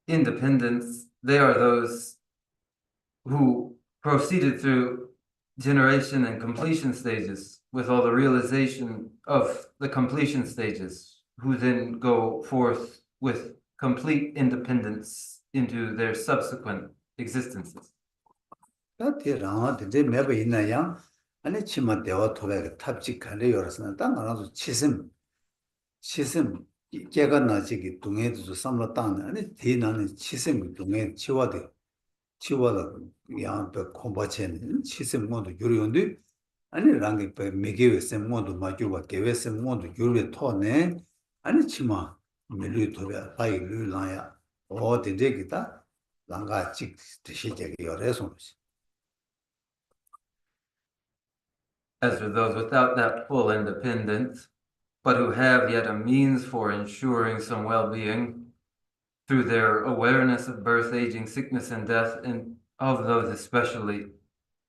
independence, they are those who proceeded through generation and completion stages with all the realization of the completion stages, who then go forth with complete independence into their subsequent existences. 다티 라와 되게 매버 있나야 아니 치마 대화 토백에 탑직하려 열었으나 땅 알아서 치심 깨가 나지기 동해도 삼로 땅 아니 대나는 치심 동해 치와다 양배 콤바체는 치심 모두 요리온데 아니 랑게 메게웨스 모두 마주와 게웨스 모두 요리 토네 아니 치마 밀리 토베 파이 류라야 오 데데기다 랑가 직 드시게 열어서 As for those without that full independence, but who have yet a means for ensuring some well-being through their awareness of birth, aging, sickness, and death, and of those especially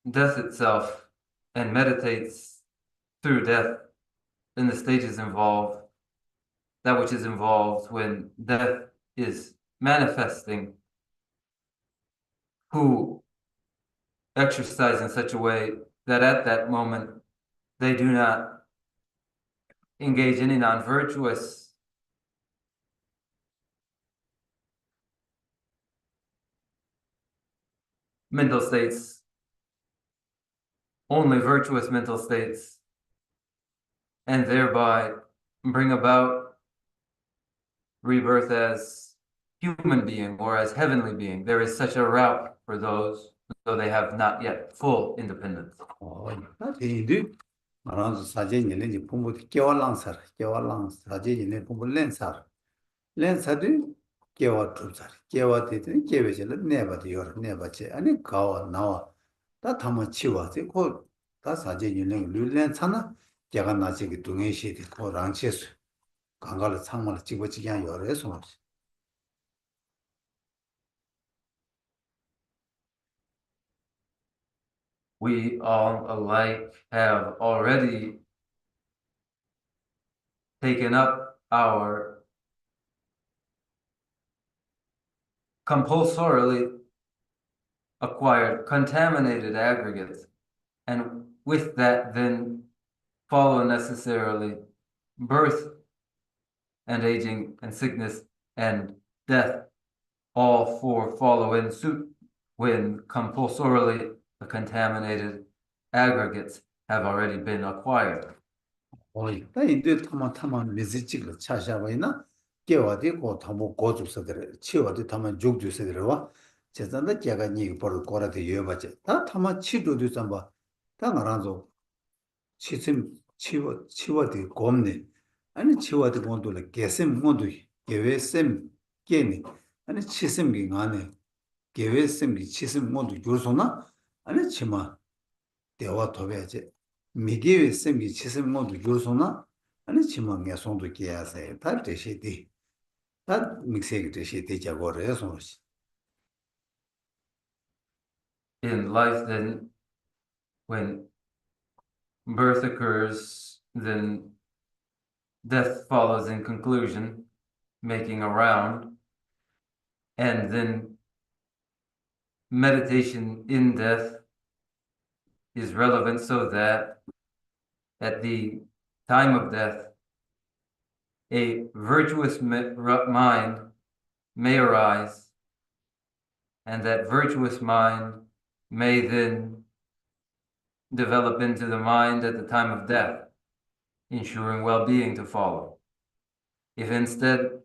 death itself, and meditates through death in the stages involved, that which is involved when death is manifesting, who exercise in such a way that at that moment they do not engage any non-virtuous mental states, only virtuous mental states, and thereby bring about rebirth as human being or as heavenly being. There is such a route for those, though they have not yet full independence. 인도 알아서 사진이네 이제 부모 깨월랑살 사진이네 부모 렌사도 깨와 투살 깨와되든 깨베질 내바도 yor 내바체 아니 가와 나와 다 담아 치와지 고다 사진이네 룰렌사나 제가 나지기 동해시디 고랑체스 강가를 창문을 찍어지게 한 열에서 We all alike have already taken up our compulsorily acquired contaminated aggregates, and with that then follow necessarily birth and aging and sickness and death, all four follow in suit when compulsorily the contaminated aggregates have already been acquired. 다 인도 타마 미지직을 차샤바이나 깨와디 고 타모 고줍서들 치와디 타마 죽주서들와 제단다 제가 니 버를 거라데 여바제 다 타마 치도도 좀봐 다 나란조 치워디 곰네 아니 치워디 곤돌에 개셈 모두 개외셈 깨니 아니 치셈기 안에 개외셈기 치셈 모두 줄소나 아니 치마 대화 도배지 미개의 셈기 치셈 모두 줄소나 아니 치마게 손도 기야세 다 되시디 다 믹스하게 되시디 자고를 손시 In life, then, when birth occurs, then death follows in conclusion, making a round, and then meditation in death is relevant so that at the time of death, a virtuous mind may arise, and that virtuous mind may then develop into the mind at the time of death, ensuring well-being to follow. If instead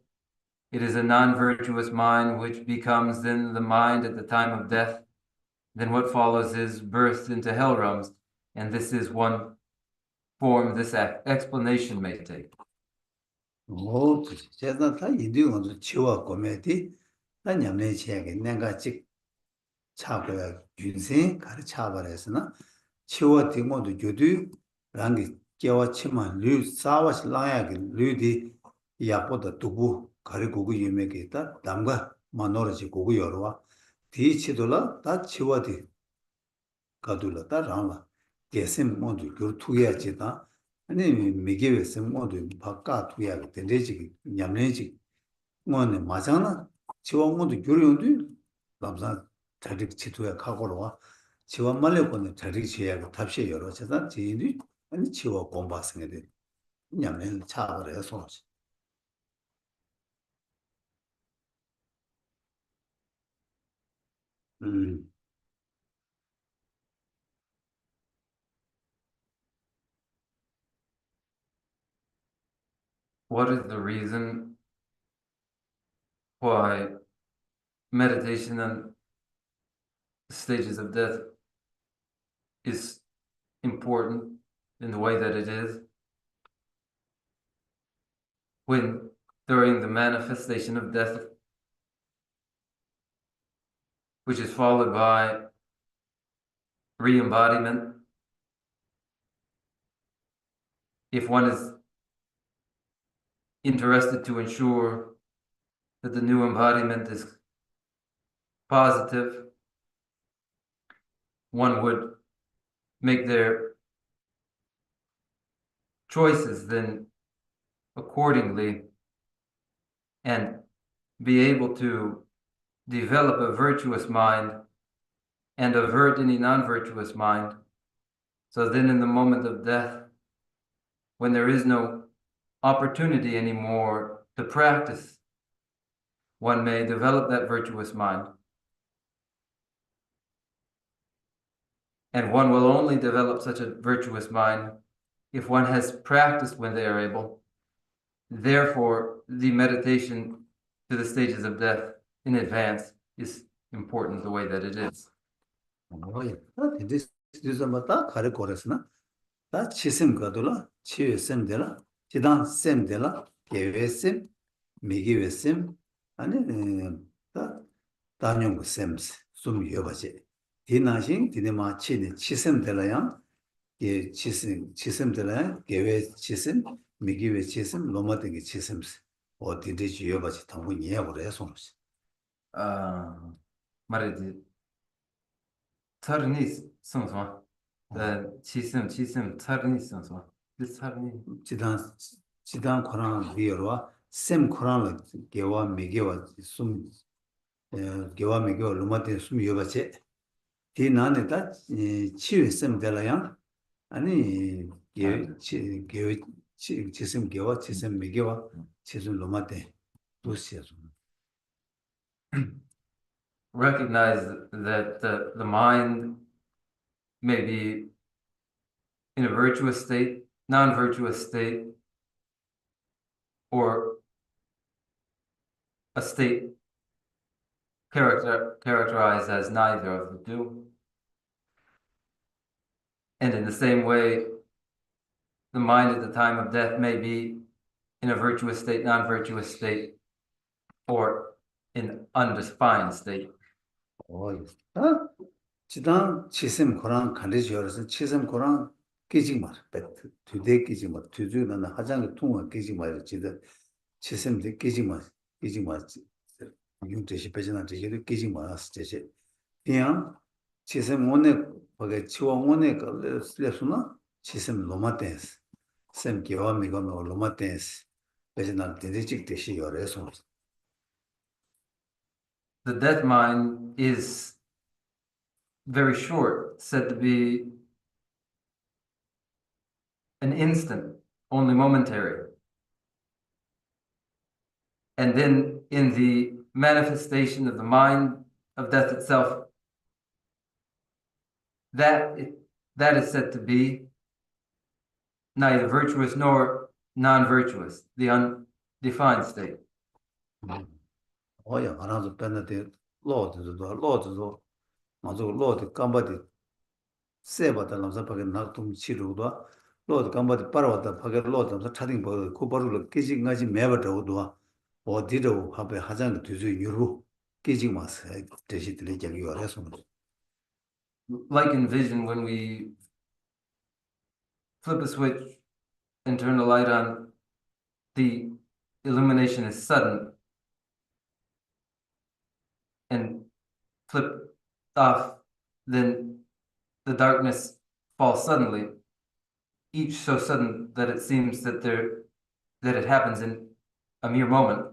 it is a non-virtuous mind which becomes then the mind at the time of death, then what follows is birth into hell realms, and this is one form this explanation may take. 오 제가 다 인도는 치와 고메디 다 냠내 지역에 내가 직 차고야 윤생 가르쳐 버려서나 치와 디모도 교두 랑기 깨와 치만 류 사와시 라야기 류디 야보다 두부 가리고고 유명게 있다 담가 마노르지 고고 여러와 디치돌라 다 치와디 가둘라 다 랑라 개심 모두 그 투야지다 아니 미개에서 모두 바깥 투야가 된대지 냠내지 뭐네 맞잖아 치와 모두 교류인데 남산 자리 치투야 가고로와 치와 말려고는 자리 지야가 답시 여러 세상 지인이 아니 치와 공부하는 게 냠내 차버려 손지 What is the reason why meditation on the stages of death is important in the way that it is? When during the manifestation of death, which is followed by re-embodiment, if one is interested to ensure that the new embodiment is positive, one would make their choices then accordingly and be able to develop a virtuous mind and avert any non-virtuous mind. So then in the moment of death, when there is no opportunity anymore to practice, one may develop that virtuous mind. And one will only develop such a virtuous mind if one has practiced when they are able. Therefore, the meditation to the stages of death in advance is important the way that it is. this mata khare koresna 다 치심 가도라 치외심 되라 지단 셈 되라 개외심 미기외심 아니 다 단용 셈스 좀 여바지 디나신 디네마 치니 치심 되라야 예 치심 되라 개외 치심 미기외 치심 로마등의 치심스 어디든지 여바지 당부 이해하고 해서 말이지 차르니 성소 치심 차르니 성소 차르니 지단 코란 위로와 셈 코란을 개와 미개와 숨 개와 미개와 로마데 숨 여바체 디나네다 치외 셈 되라야 아니 개 치심 개와 치심 미개와 치심 로마데 도시야 recognize that the mind may be in a virtuous state, non-virtuous state, or a state characterized as neither of the two. And in the same way, the mind at the time of death may be in a virtuous state, non-virtuous state, or in undefined state. 아, 지단 치심 코랑 간리지어서 치심 코랑 끼지 말. 두대 끼지 말. 두주는 하장의 통화 끼지 말. 지다 치심데 끼지 말. 끼지 말. 용대시 배전한 저기를 끼지 말았을 때지. 그냥 치심 원에 거기 치와 원에 그 레스나 치심 로마텐스. 샘 기와미가 로마텐스. 배전한 데지직 대시 열에서 The death mind is very short, said to be an instant, only momentary. And then in the manifestation of the mind of death itself, that is said to be neither virtuous nor non-virtuous, the undefined state. 어야 하나도 뺐는데 로드도 맞아 로드 깜바디 세바다 남자밖에 나좀 치료도 로드 깜바디 빠르다 밖에 로드 남자 차딩 버 코바루를 깨진가지 매버도도 어디로 합에 하장 뒤주 유로 깨진 마스 대시들이 저기 요래서 Like in vision, when we flip a switch and turn the light on, the illumination is sudden, and flip off, then the darkness falls suddenly, each so sudden that it seems that it happens in a mere moment.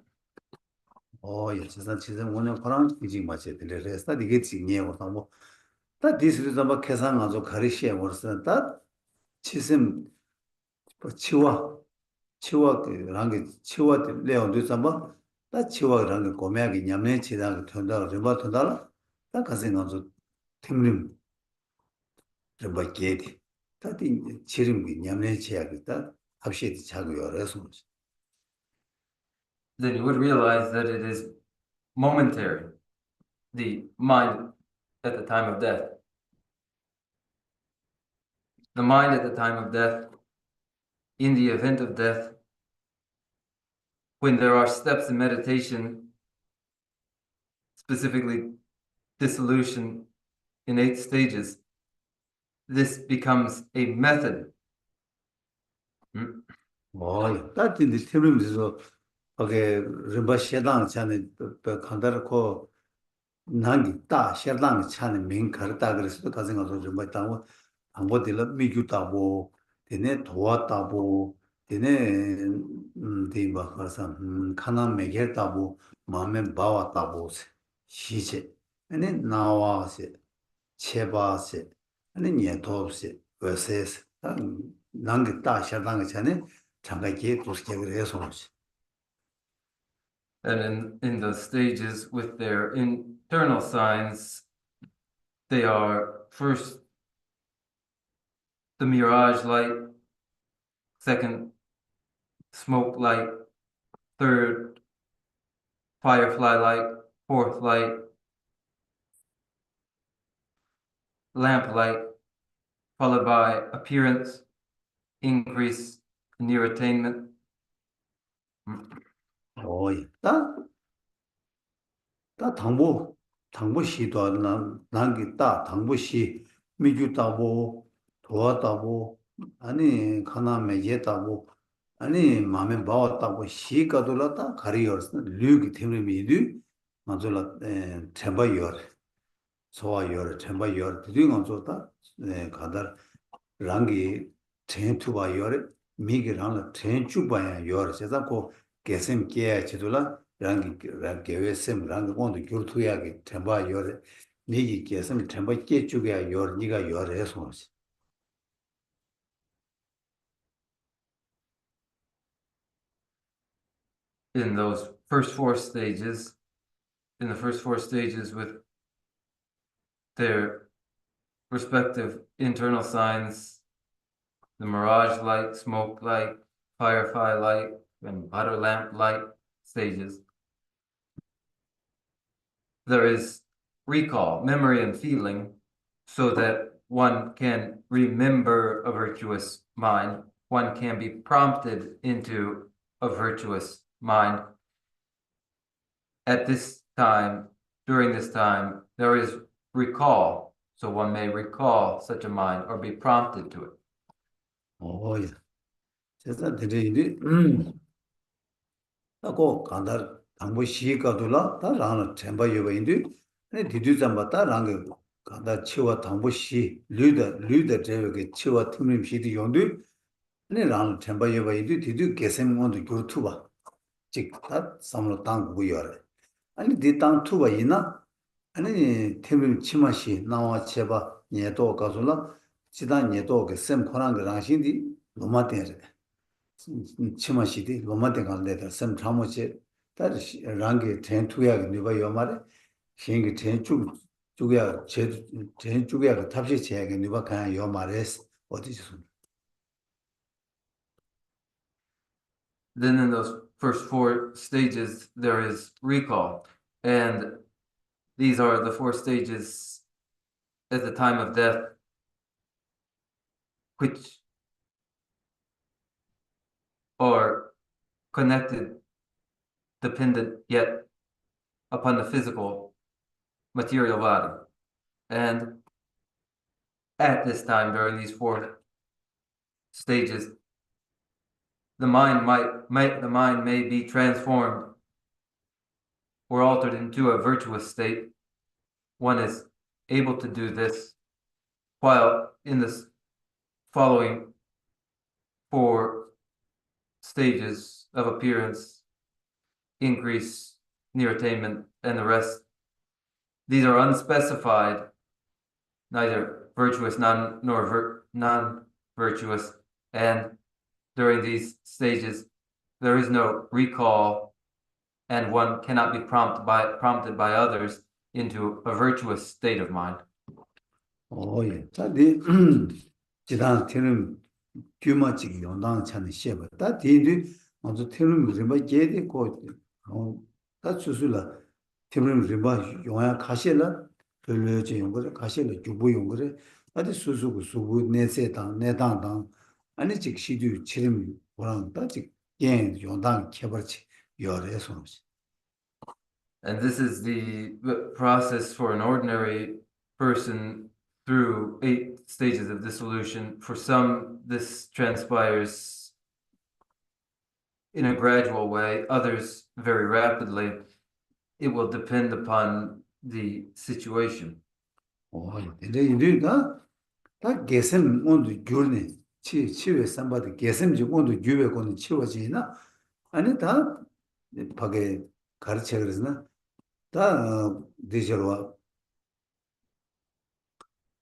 예, 진짜 오늘 그런 이제 맞지 들려서 이게 지니에 뭐 다 디스를 막 계산 아주 가르시에 벌써 다 치심 치와 그랑게 치와 레온도 잠바 다 치와랑 그 고매하게 냠내 치다 ton다 르바 ton다 다 가생 아주 팀림 르바 게디 다디 치림 냠내 치야겠다 합시에 자고요 그래서 Then you would realize that it is momentary, the mind at the time of death. The mind at the time of death, in the event of death, when there are steps in meditation, specifically dissolution in 8 stages, this becomes a method. 다디 팀림에서 오케이 르바 셰당 찬에 칸다르코 난기 다 셰당 찬에 민 가르다 그래서 가진 가서 좀 봤다고 방법들을 미규다고 되네 도왔다고 되네 대바 가서 카나 매겠다고 마음에 봐왔다고 시제 아니 나와세 체바세 아니 녀도세 왜세스 난기 다 셰당 찬에 장가게 도스게 그래서 And in those stages, with their internal signs, they are first the mirage light, second smoke light, third firefly light, fourth light, lamp light, followed by appearance, increase near attainment. 다 당부 시도 난기 당부시 미주다고 도왔다고 아니 가나메 예다고 아니 마음에 봐왔다고 시가돌았다 가리어스 류기 팀리미도 맞을라 템바이어 소와이어 템바이어 드링은 좋다 가다 랑기 텐투바이어 미기랑 텐추바야 요르 세자고 게셈 깨야 지돌라 랑기 랑게웨셈 랑고 온도 교르투야게 템바 요르 미기 게셈 템바 깨주게 요르 니가 요르에서 In those first 4 stages, in the first four stages with their respective internal signs, the mirage light, smoke light, firefly light, and butter lamp light stages. There is recall, memory, and feeling, so that one can remember a virtuous mind. One can be prompted into a virtuous mind. At this time, during this time, there is recall, so one may recall such a mind or be prompted to it. Oh, yeah. 제가 드리는데, 나고 간다 당부 시가도라 다 라는 템바 요바인데, 네 디디잠바 다 랑게 간다 치와 당부 시 류다 제게 치와 틈림 시디 용도, 네 라는 템바 요바인데 디디 게셈몬도 교투바. 직다 삼로 당구요래. 아니 디땅 투바 이나 아니 템림 치마시 나와 제바 녀도 가솔라 지단 녀도 게셈 코란 거 랑신디 노마데레. 치마시디 로마데 갈레다 샘 참모체 다시 랑게 텐투야 누가 요 말에 신기 텐주 주야 제 주야 탑시 제게 누가 간 요 말에스 어디서 Then in those first four stages, there is recall. And these are the four stages at the time of death, which are connected, dependent yet upon the physical material body. And at this time, during these four stages, the mind may be transformed or altered into a virtuous state. One is able to do this while in this following four stages of appearance, increase, near attainment, and the rest. These are unspecified, neither virtuous nor non-virtuous, and during these stages, there is no recall, and one cannot be prompted by others into a virtuous state of mind. Oh, yeah. 자디 지단 테는 규마직 연당 차는 시에 다 뒤뒤 먼저 테는 리바 제디 다 수술라 테는 리바 용야 가실라 별로지 용거 가실라 주부 용거래 어디 수수 내세당 내당당 아니 즉 시주 치름 보랑 다직 예 용당 개버치 요래서. And this is the process for an ordinary person through 8 stages of dissolution. For some, this transpires in a gradual way, others very rapidly. It will depend upon the situation. 근데 이리가 다 개선 온도 줄네. 치외 삼바도 개선지 온도 규외 거는 치워지나 아니 다 밖에 가르쳐 그러잖아. 다 디저와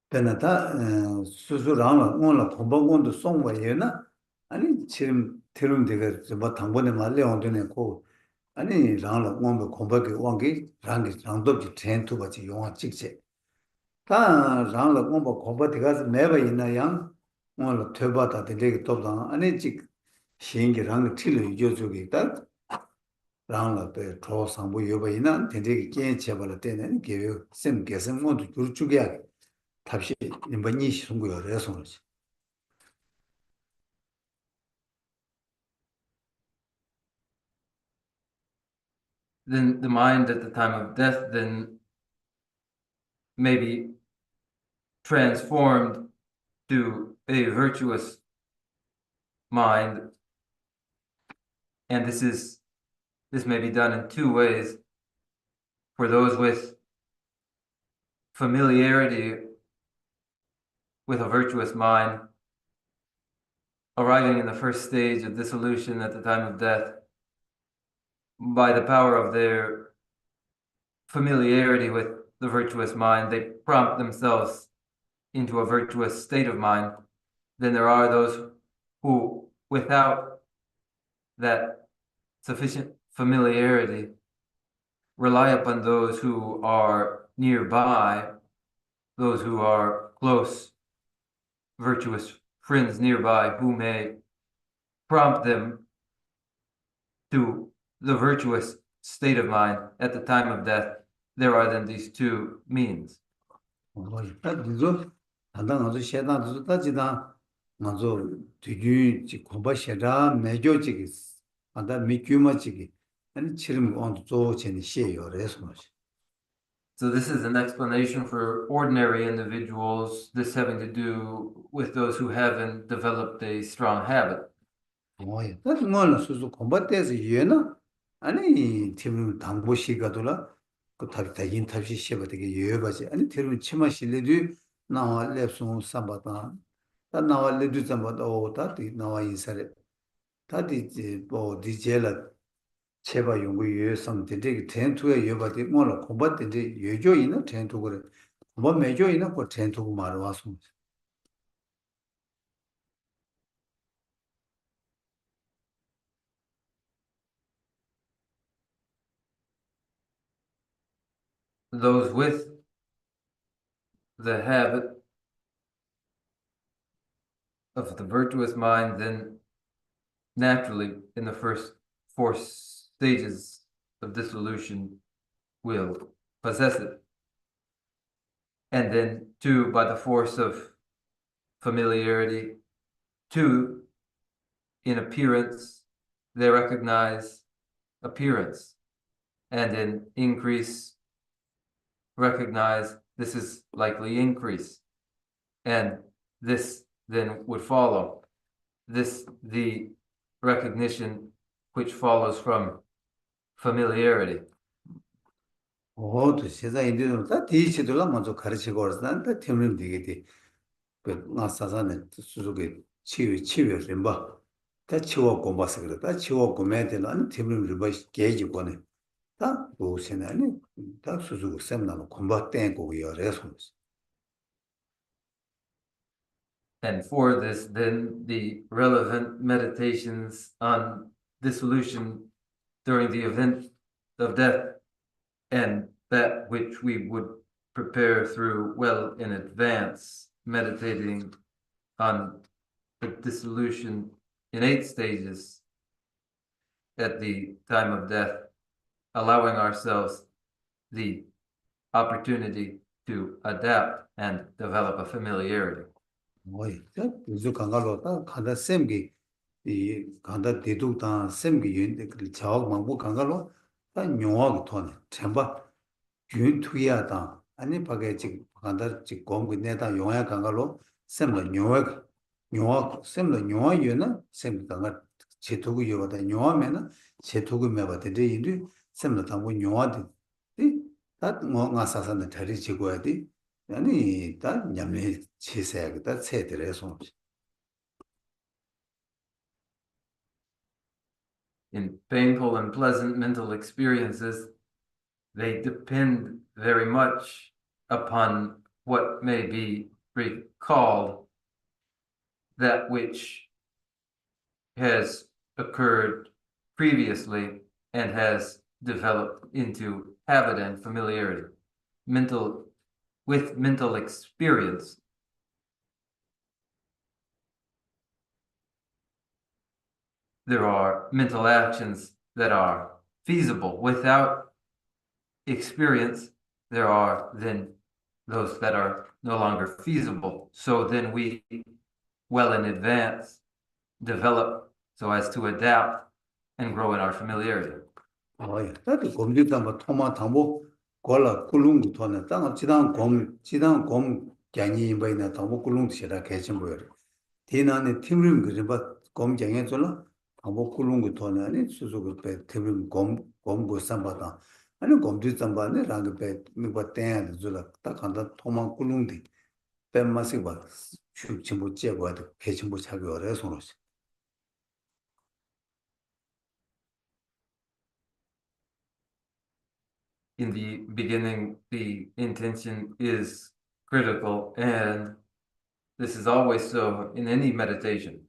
베나다 수수랑 온라 공방원도 송와예나 아니 지금 테론데가 뭐 당번에 말래 온데네 고 아니 랑라 온도 공방게 왕게 랑게 랑도지 텐투 같이 용화 찍지 다 랑라 공방 공방데가 매바 있나양 오늘 퇴바다 되게 또다 아니 직 신기 랑 틀을 이겨주기 딱 랑라 때 조상부 여바이나 되게 깨 제발 때는 개요 샘 개선 모두 줄주게 답시 인번이 송고요 레송을. Then the mind at the time of death then may be transformed to a virtuous mind, and this may be done in 2 ways. For those with familiarity with a virtuous mind, arriving in the first stage of dissolution at the time of death, by the power of their familiarity with the virtuous mind, they prompt themselves into a virtuous state of mind. Then there are those who, without that sufficient familiarity rely upon those who are nearby, those who are close, virtuous friends nearby who may prompt them to the virtuous state of mind at the time of death, there are then these two means. So this is an explanation for ordinary individuals, this having to do with those who haven't developed a strong habit. 아니 팀을 당보시 가도라 그 다긴 탑시 셔버 되게 여여바지 아니 팀을 치마 실내도 나와 랩송 삼바다 다 나와 레드 삼바다 오다 나와 인사래 다디 뭐 디젤라 제바 연구 여성 되게 텐투에 여바디 뭐라 공부한데 여조 있는 텐투 그래 뭐 매조 있는 그 텐투 말 와서 Those with the habit of the virtuous mind then naturally in the first four stages of dissolution will possess it. And then two, by the force of familiarity, two, in appearance, they recognize appearance, and in increase, recognize this is likely increase, and this then would follow. This, the recognition which follows from familiarity. 또 세상인들은 다 디시들라 먼저 가르치고 그러는데 팀을 되게 돼. 그 나사산에 수족에 치유 림바 다 치워 공부해서 그래. 다 치워 공부해야되는 팀을 림바 계지 거네. 다 보세나니 다 수족 세미나로 공부했던 거고요. 그래서 And for this, then the relevant meditations on dissolution during the event of death, and that which we would prepare through well in advance, meditating on the dissolution in 8 stages at the time of death, allowing ourselves the opportunity to adapt and develop a familiarity. 뭐이 저 강가로 다 간다 셈기 이 간다 대두다 셈기 윤데 그 자학 망고 강가로 다 용하고 토네 템바 윤투야다 아니 바게 지 간다 지 공부 내다 용야 강가로 셈로 용하 셈로 용하 유나 셈 강가 제토구 요다 용하면은 제토구 매바데 이리 셈로 당고 용하데 다뭐 나사산데 다리 지고야 돼 아니 다 냠내 치세야겠다 세들에서 In painful and pleasant mental experiences, they depend very much upon what may be recalled, that which has occurred previously and has developed into habit and familiarity. With mental experience, there are mental actions that are feasible. Without experience, there are then those that are no longer feasible. So then we, well in advance, develop so as to adapt and grow in our familiarity. 나도 검지다 뭐 토마 담보 골라 꿀룽도 토네 땅 지당 검 갱이 바이나 담보 꿀룽도 시라 개진 보여 대나네 팀름 그래 봐검 갱에 줄라 담보 꿀룽도 토네 아니 수수고 배 팀름 검 삼바다 아니 검지 삼바네 라그 배 미바 땡 줄라 딱 한다 토마 꿀룽디 뱀마시 봐 축침부 제거도 개침부 차기 어려서 In the beginning, the intention is critical, and this is always so in any meditation.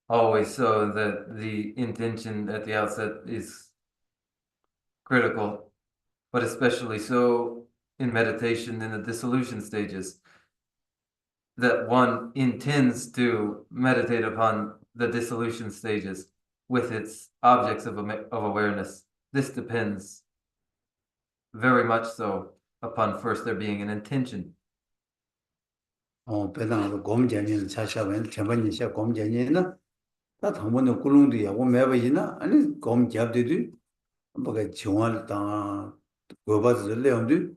Always so that the intention at the outset is critical, but especially so in meditation in the dissolution stages, that one intends to meditate upon the dissolution stages with its objects of awareness. This depends very much so upon first there being an intention. 배당으로 곰제니는 차샤면 전번이샤 곰제니는 다 당번의 꿀릉도 야고 매버지나 아니 곰잡들이 뭐가 정말 다 고바들 레온도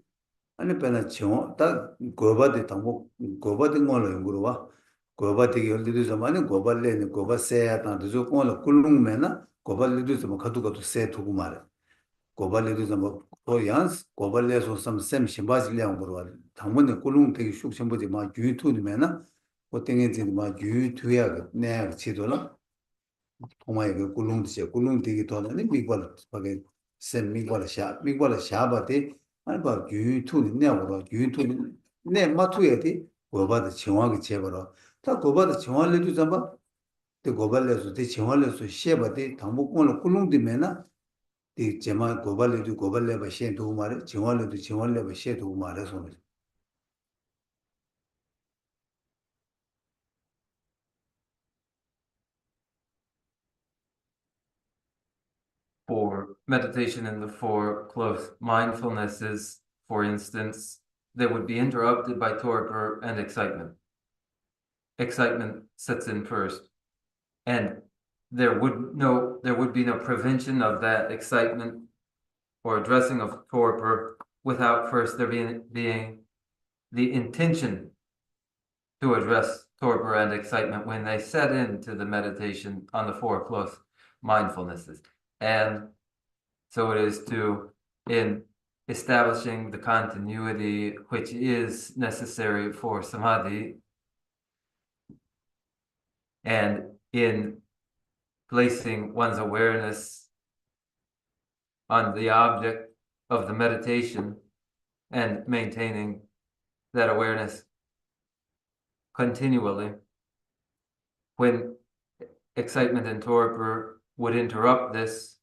아니 배나 정다 고바데 당고 고바된 걸로 연구로 와 고바되게 열리도 좀아니 고발레는 고바세야 단도 조금 꿀릉매나 고발리도 좀 가도 세 두고 말해 고발레도 좀 고양스 고발레서 샘 심바질량 거로 당번에 꿀릉 되게 쑥 심보지 마 유튜브면은 어떻게 마 유튜브야 내 지도라 통화에 그 꿀릉지에 꿀릉 되게 도는 미걸 밖에 샘 미걸 샤바데 아니 봐 유튜브 내고로 유튜브 내 마투에 돼 고바도 정확하게 제거로 다 고바도 정확하게도 잡아 그 고발레서 대 정확하게서 셰바데 당목권을 꿀릉되면은 이 제마 고발레도 고발레바 셰도 말에 정확하게도 정확레바 셰도 말해서 For meditation in the four close mindfulnesses, for instance, they would be interrupted by torpor and excitement. Excitement sets in first, and there would be no prevention of that excitement or addressing of torpor without first there being the intention to address torpor and excitement when they set into the meditation on the four close mindfulnesses. And so it is in establishing the continuity which is necessary for samadhi, and in placing one's awareness on the object of the meditation and maintaining that awareness continually. When excitement and torpor would interrupt this,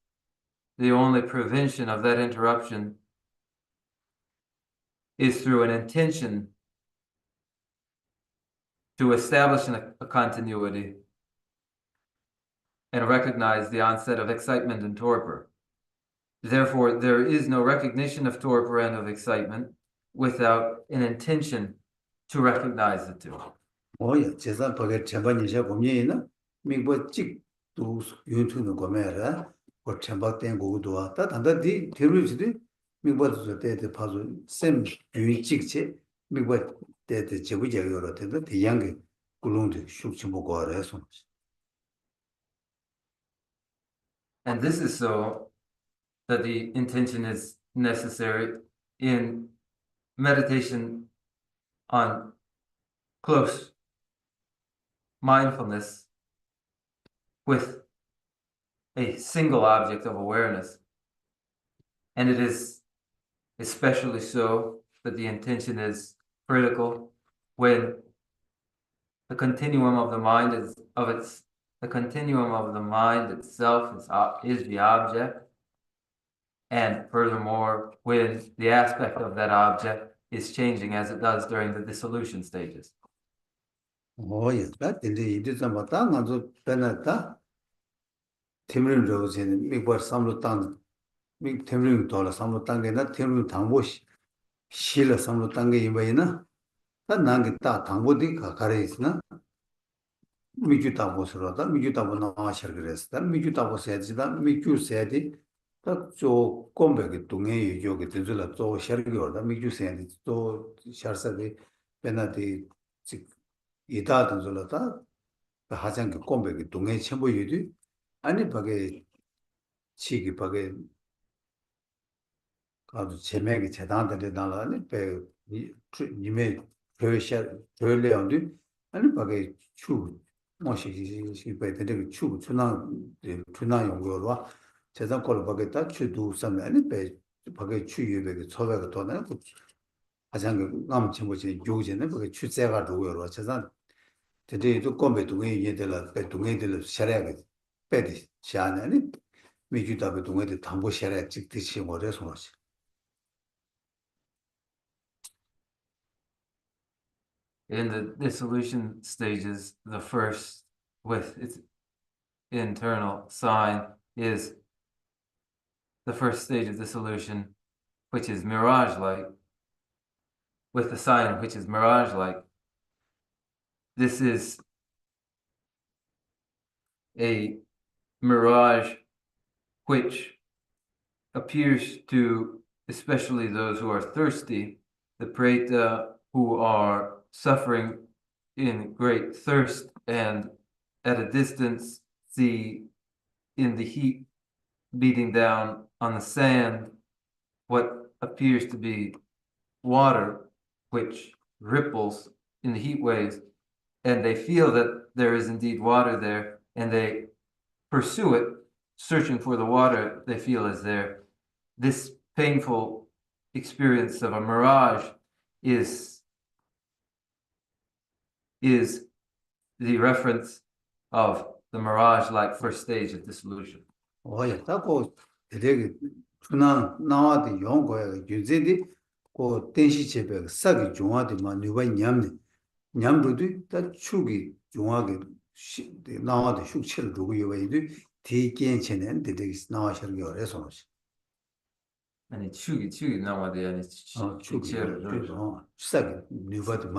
the only prevention of that interruption is through an intention to establish a continuity and recognize the onset of excitement and torpor. Therefore, there is no recognition of torpor and of excitement without an intention to recognize the two. 뭐야 제가 버게 전번이셔 보면은 미뭐 찍도 유튜브 거메라 그 첨박된 거도 왔다 단단히 들으시지 미버도 때때 봐서 샘 유이 찍지 미버 때때 제부제요로 때도 대양게 굴롱도 슉치 보고 알아서. And this is so that the intention is necessary in meditation on close mindfulness with a single object of awareness. And it is especially so that the intention is critical when the continuum of the mind the continuum of the mind itself is the object, and furthermore, when the aspect of that object is changing as it does during the dissolution stages. 뭐야 근데 이제 좀 왔다 가서 변했다 팀을 저기는 미버 삼로 땅 미 팀을 돌아 삼로 땅에나 팀을 당보시 실을 삼로 땅에 이거이나 다 난게 다 당보디 가까이 있으나 미주다보스로다 미주다보 나와셔 그랬다 미주다보스야지다 미주세야지 딱저 꼼백이 동해 요게 되줄라 또 셔르기오다 미주세야지 또 샤르사디 베나디 이다든 줄라다 하장게 꼼백이 동해 첨보유디 아니 바게 치기 바게 아주 재미있게 재단들이 나라니 배 님의 별레온디 아니 바게 추 뭐시 배들이 추 추나 연구로 재단 걸 바게다 추도 섬에 아니 배 바게 추유백이 초백이 도는 하장게 남친 뭐지 요제는 바게 추제가 도요로 재단 대대도 꼼배 동에 얘들라 배 동에들 샤라게 배디 샤나니 미주다베 동에들 담보 샤라 찍듯이 뭐래서 In the dissolution stages, the first with its internal sign is the first stage of dissolution, which is mirage-like, with the sign which is mirage-like. This is a mirage which appears to, especially those who are thirsty, the preta who are suffering in great thirst and at a distance see in the heat beating down on the sand what appears to be water, which ripples in the heat waves, and they feel that there is indeed water there, and they pursue it, searching for the water they feel is there. This painful experience of a mirage is the reference of the mirage-like first stage of dissolution. 오야 딱고 되게 주나 나와도 용거야 유제디 고 댄시 제백 싸기 중화도 누가 냠도도 다 축이 중화게 나와도 숙체를 두고 요이도 대견체는 되게 나와셔는 게 어려서 아니 축이 나와도 아니 축이 싸기 누가도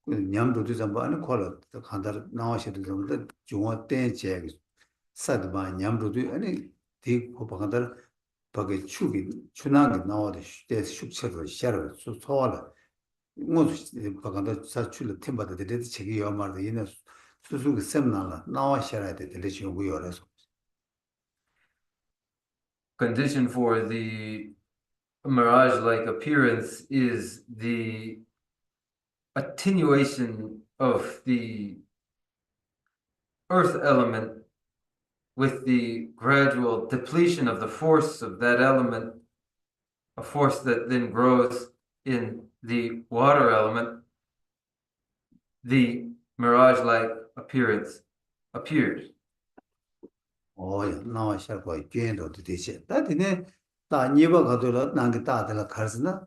냠도도 잠바는 콜 간다 나와셔도 좀 중화 댄체 사드바 냠도도 아니 디 고방한다 밖에 축이 추나게 나와도 숙체로 시작을 소화를 뭐 바간다 사출을 팀바다 되게 책이 요말도 얘네 수수가 셈나라 나와 시작해야 돼 되게 요구요라서 condition for the mirage-like appearance is the attenuation of the earth element with the gradual depletion of the force of that element, a force that then grows in the water element. The mirage-like appearance appears. 나와 시작과 괜도 되지 다디네 다 니바 가도라 난게 다들 가르스나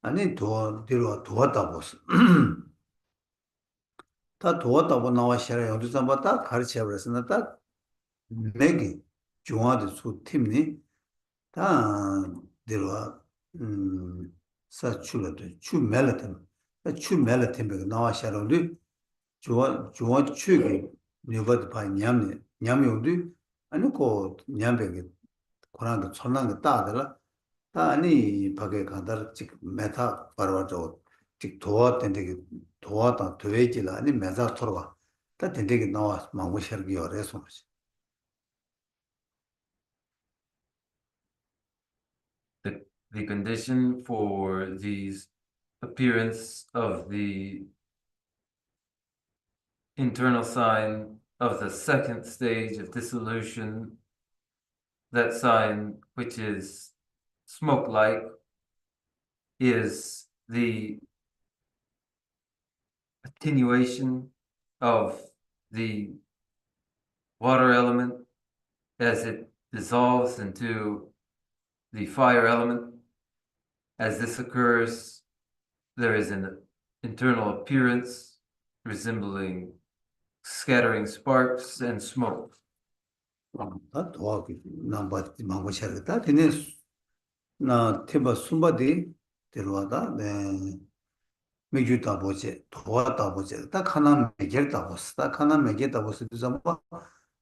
아니 도왔다 보스 다 도왔다고 나와 시작해 어디서 봤다 가르쳐 버렸으나 다 내기 중화도 수 팀니 다 들어와 사출도 추멜라템 나와 시작하는데 좋아 추기 네버드 바 냠요도 아니 고 냠베게 고난도 천난게 따들라 다 아니 밖에 가다 직 메타 바로와도 직 도와다 되지라 아니 메자 토로가 다 된되게 나와 망고셔기 어려서 The condition for these appearance of the internal sign of the second stage of dissolution, that sign which is smoke-like, is the attenuation of the water element as it dissolves into the fire element. As this occurs, there is an internal appearance resembling scattering sparks and smoke. 나 테바 숨바디 데려와다 네 메주다 보제 도와다 보제 딱 하나 메겔다 보스 딱 하나 메겔다 보스 좀 봐.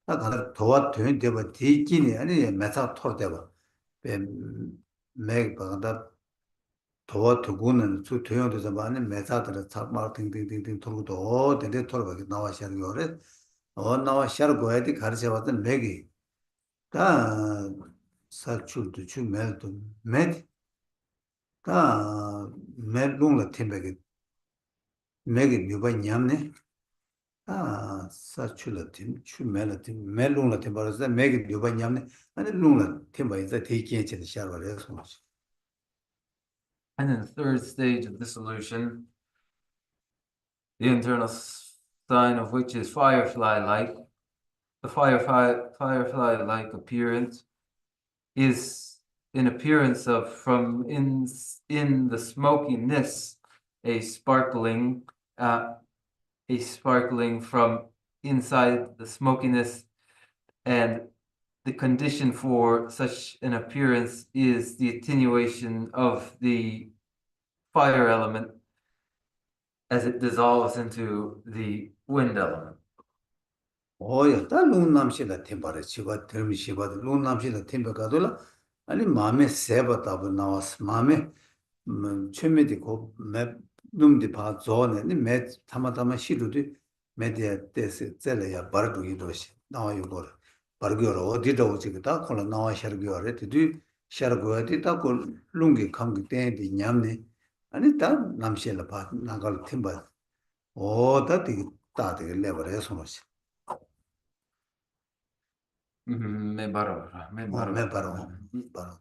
딱 하나 도와 된 데바 디기니 아니 메타 토르 데바 메 바다 도와 두고는 주 도용도 좀 많이 메타들 잡마 딩딩딩딩 토르도 데데 토르가 나와 시는 거래 나와 시를 고야디 가르쳐 봤던 메기 다 사출도 주멜도 메 다 멜롱라 팀베게 메게 뮤바 냠네 아 사출라 팀 주멜라 팀 멜롱라 팀 바로서 메게 뮤바 냠네 아니 롱라 팀 바이자 대기에체 샤르바레서 And in the third stage of dissolution, the internal sign of which is firefly-like, the firefly-like appearance is an appearance of from in the smokiness a sparkling a sparkling from inside the smokiness, and the condition for such an appearance is the attenuation of the fire element as it dissolves into the wind element. 오야 다 룬남시라 템바레 치바 termi 시바 룬남시라 템바 가돌라 아니 마음에 세바다고 나와스 마음에 최메디 고매 룸디 바 존에 매 타마타마 시루디 메디아 데스 젤야 바르두기도시 나와요 거 바르기로 어디도 오지다 콜라 나와 샤르기오레 디디 샤르고야디 타고 룽기 감기 때디 냠네 아니 다 남시라 바 나갈 템바 오다 디 따데 레버레 소노시 Me barora. 바로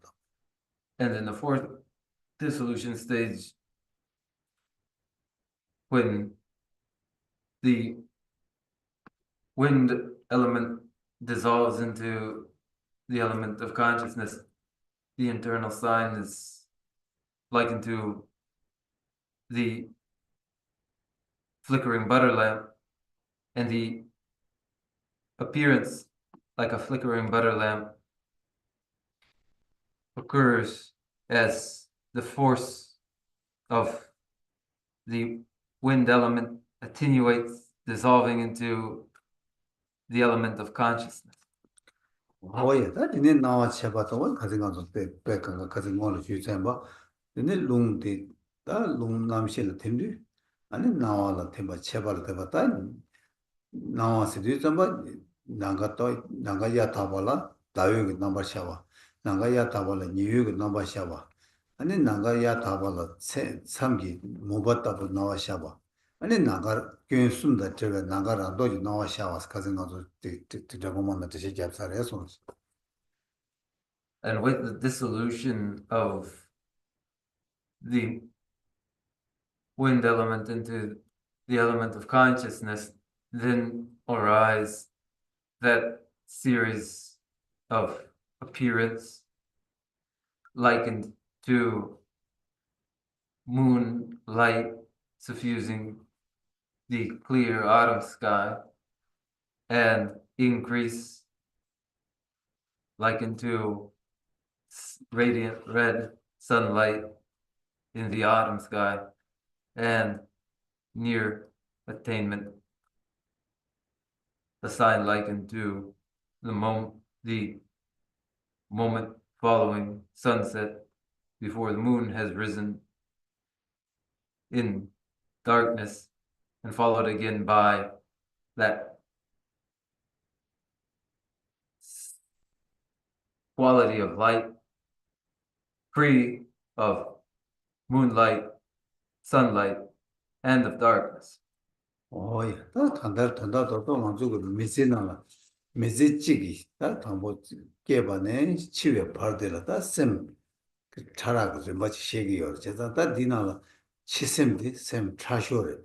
And in the fourth dissolution stage, when the wind element dissolves into the element of consciousness, the internal sign is likened to the flickering butter lamp, and the appearance like a flickering butter lamp occurs as the force of the wind element attenuates, dissolving into the element of consciousness. 오야 다 디네 나와 쳬바도 가진가도 백가 가진고를 주쳬바 디네 룽디 다 룽남실 템디 아니 나와라 템바 쳬바를 대바다 나와서 뒤점바 나가야 타발라 다유기 넘버 샤와 나가야 타발라 니유기 넘버 샤와 아니 나가야 타발라 삼기 모바다부 나와 샤와 아니 나가 괜순다 제가 나가라도 나와 샤와스 가진가도 저거만 뜻이 잡사래서 And with the dissolution of the wind element into the element of consciousness, then arise that series of appearance likened to moonlight suffusing the clear autumn sky, and increase likened to radiant red sunlight in the autumn sky, and near attainment, a sign likened to the moment following sunset, before the moon has risen in darkness, and followed again by that quality of light, free of moonlight, sunlight, and of darkness. 오야 다 단다도 또 만주고 미지나라 미지찌기 다 담보 깨바네 치외 발데라다 셈 차라고 좀 마치 시기요 제가 다 디나라 치셈디 셈 차쇼레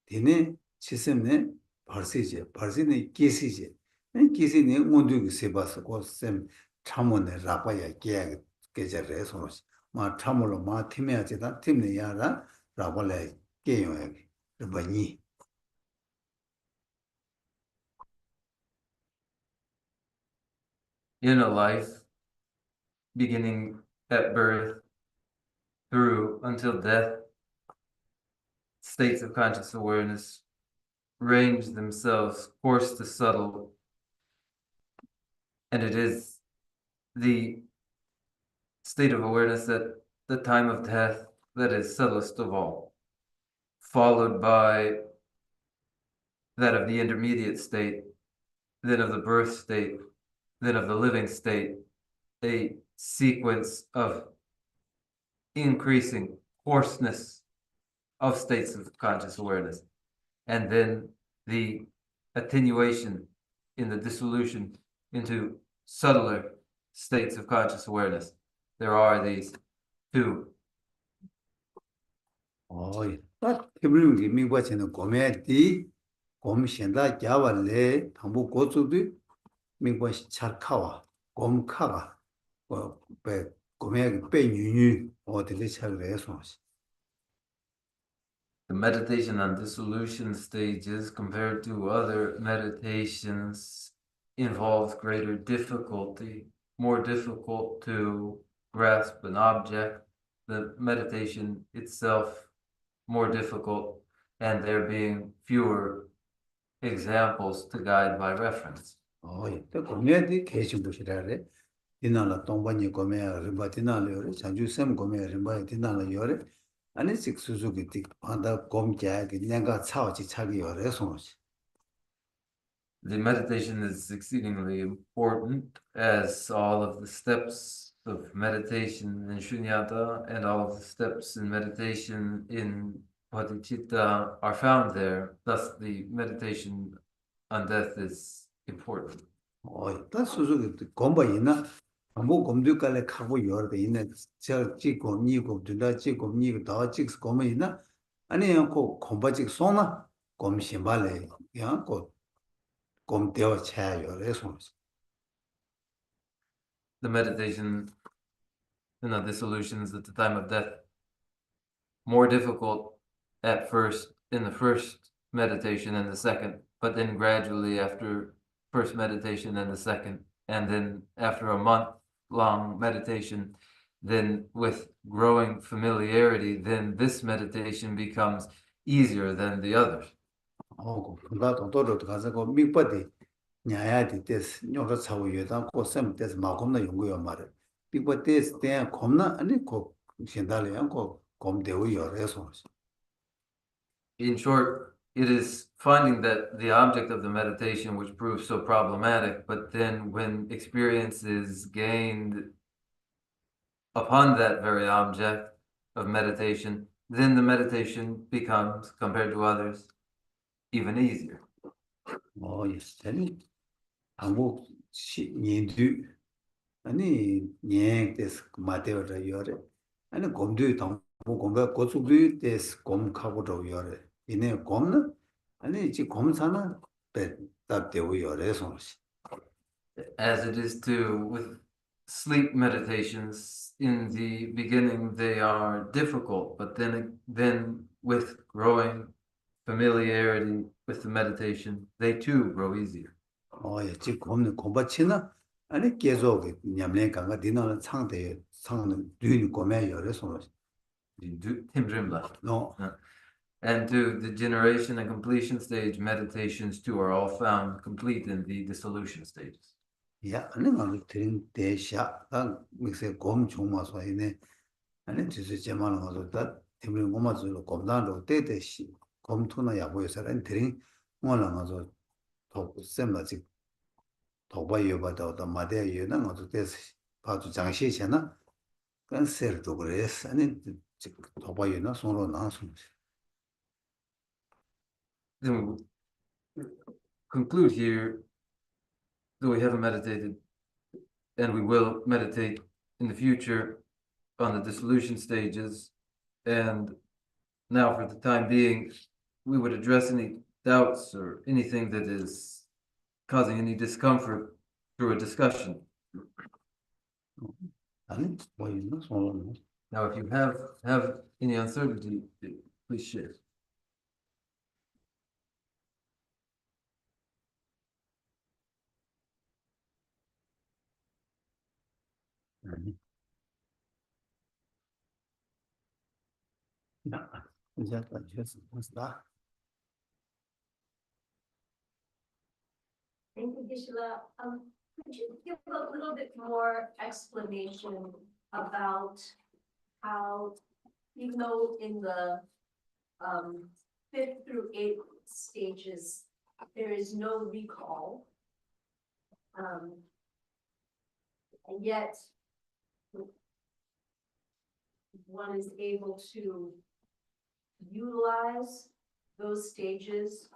디네 치셈네 발시네 끼시제 끼시네 온두기 세바스 고셈 참원에 라바야 깨야 깨자래서 마 참으로 마 팀해야지다 팀네 야라 라발레 깨요야 바니 In a life beginning at birth through until death, states of conscious awareness range themselves coarse to subtle, and it is the state of awareness at the time of death that is subtlest of all, followed by that of the intermediate state, then of the birth state, then of the living state, a sequence of increasing coarseness of states of conscious awareness, and then the attenuation in the dissolution into subtler states of conscious awareness. There are these two. 오이 딱 테블링이 미과체는 고메디 곰신다 자발레 담보 고수도 미과시 차카와 곰카가 배 고메기 빼뉴뉴 어디를 찾으래서 The meditation on dissolution stages compared to other meditations involves greater difficulty, more difficult to grasp an object, the meditation itself more difficult, and there being fewer examples to guide by reference. 또 고메디 계신 곳이라래. 디나라 동반이 고메야 림바 디나라 요래. 장주샘 고메야 림바 디나라 요래. 아니 식수수기 디 한다 곰자기 내가 차오지 차기 요래 손으시. The meditation is exceedingly important as all of the steps of meditation in Shunyata and all of the steps in meditation in Bodhicitta are found there. Thus, the meditation on death is important. 또 수수기 곰바 있나? 뭐 곰들깔에 가고 요래 있네. 저 찍고 니고 둘다 찍고 니고 더 찍고 곰이 있나? 아니 그 곰바직 손나 곰심발에 야고 곰대어 차요 레송스. The meditation in the dissolutions at the time of death, more difficult at first in the first meditation and the second, but then gradually after first meditation and the second, and then after a month-long meditation, then with growing familiarity, then this meditation becomes easier than the others. 그가 도도로 가서 그 밑바디 냐야디 데스 녀가 차고 여다 고셈 데스 마곰나 연구요 말에 밑바디 때 곰나 아니 고 신달이야 고 곰대우 요래서. In short, it is finding that the object of the meditation which proves so problematic, but then when experience is gained upon that very object of meditation, then the meditation becomes, compared to others, even easier. 예스니 한국 년도 아니 년 데스 마테오라 요래 아니 곰도 당 곰가 고수도 데스 곰카고도 요래 이네 곰는 아니 지 곰사나 배답되고 요래서. As it is too with sleep meditations, in the beginning they are difficult, but then with growing familiarity with the meditation, they too grow easier. 예, 지 곰는 곰바치나 아니 계속 냠내 강가 디나는 상대 상는 뒤는 곰에 요래서. No. And to the generation and completion stage meditations too are all found complete in the dissolution stages. 야, 아니 말로 드린 대샤 난 미세 곰 종마서 이네 아니 지수 제만은 가서 다 때문에 고마즈로 곰단로 때대시 곰투나 야보에서는 드린 뭐라 가서 더 셈마지 도바이어 받아다 마대여는 가서 때시 봐도 장시잖아 그건 셀도 그래서 아니 도바이나 손으로 나서. Then we conclude here that we haven't meditated and we will meditate in the future on the dissolution stages. And now for the time being, we would address any doubts or anything that is causing any discomfort through a discussion. Now, if you have any uncertainty, please share. Thank you, Gisela. Could you give a little bit more explanation about how, even though in the fifth through eighth stages, there is no recall, and yet one is able to utilize those stages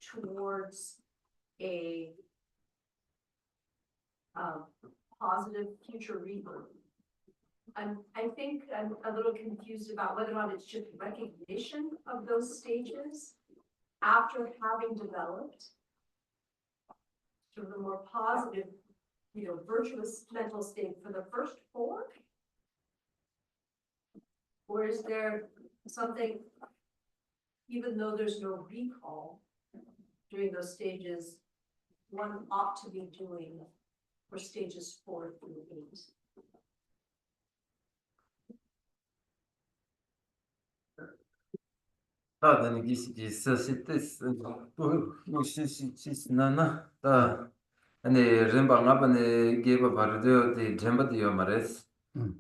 towards a positive future rebirth. I think I'm a little confused about whether or not it's just recognition of those stages after having developed sort of a more positive, virtuous mental state for the first four? Or is there something even though there's no recall during those stages, one ought to be doing for stages 4 through 8. 다들 있을 때 무시시시나나 다 아니 렘방아바네 게바 바르데 디 젬바디오 마레스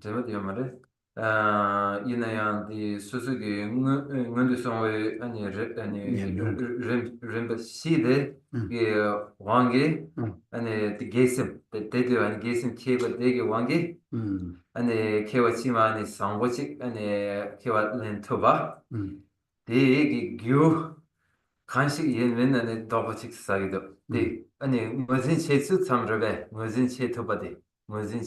젬바디오 마레스 아 이나야 디 수수기 응은데 송웨 아니 렘바 시데 게 왕게 아니 디 게셈 데데 아니 게셈 케바 데게 왕게 아니 케와 치마니 상고치 아니 케와 렌토바 대기 교 간식 예면은 더버직 사기도 네 아니 무슨 체수 참르베 무슨 체토바데 무슨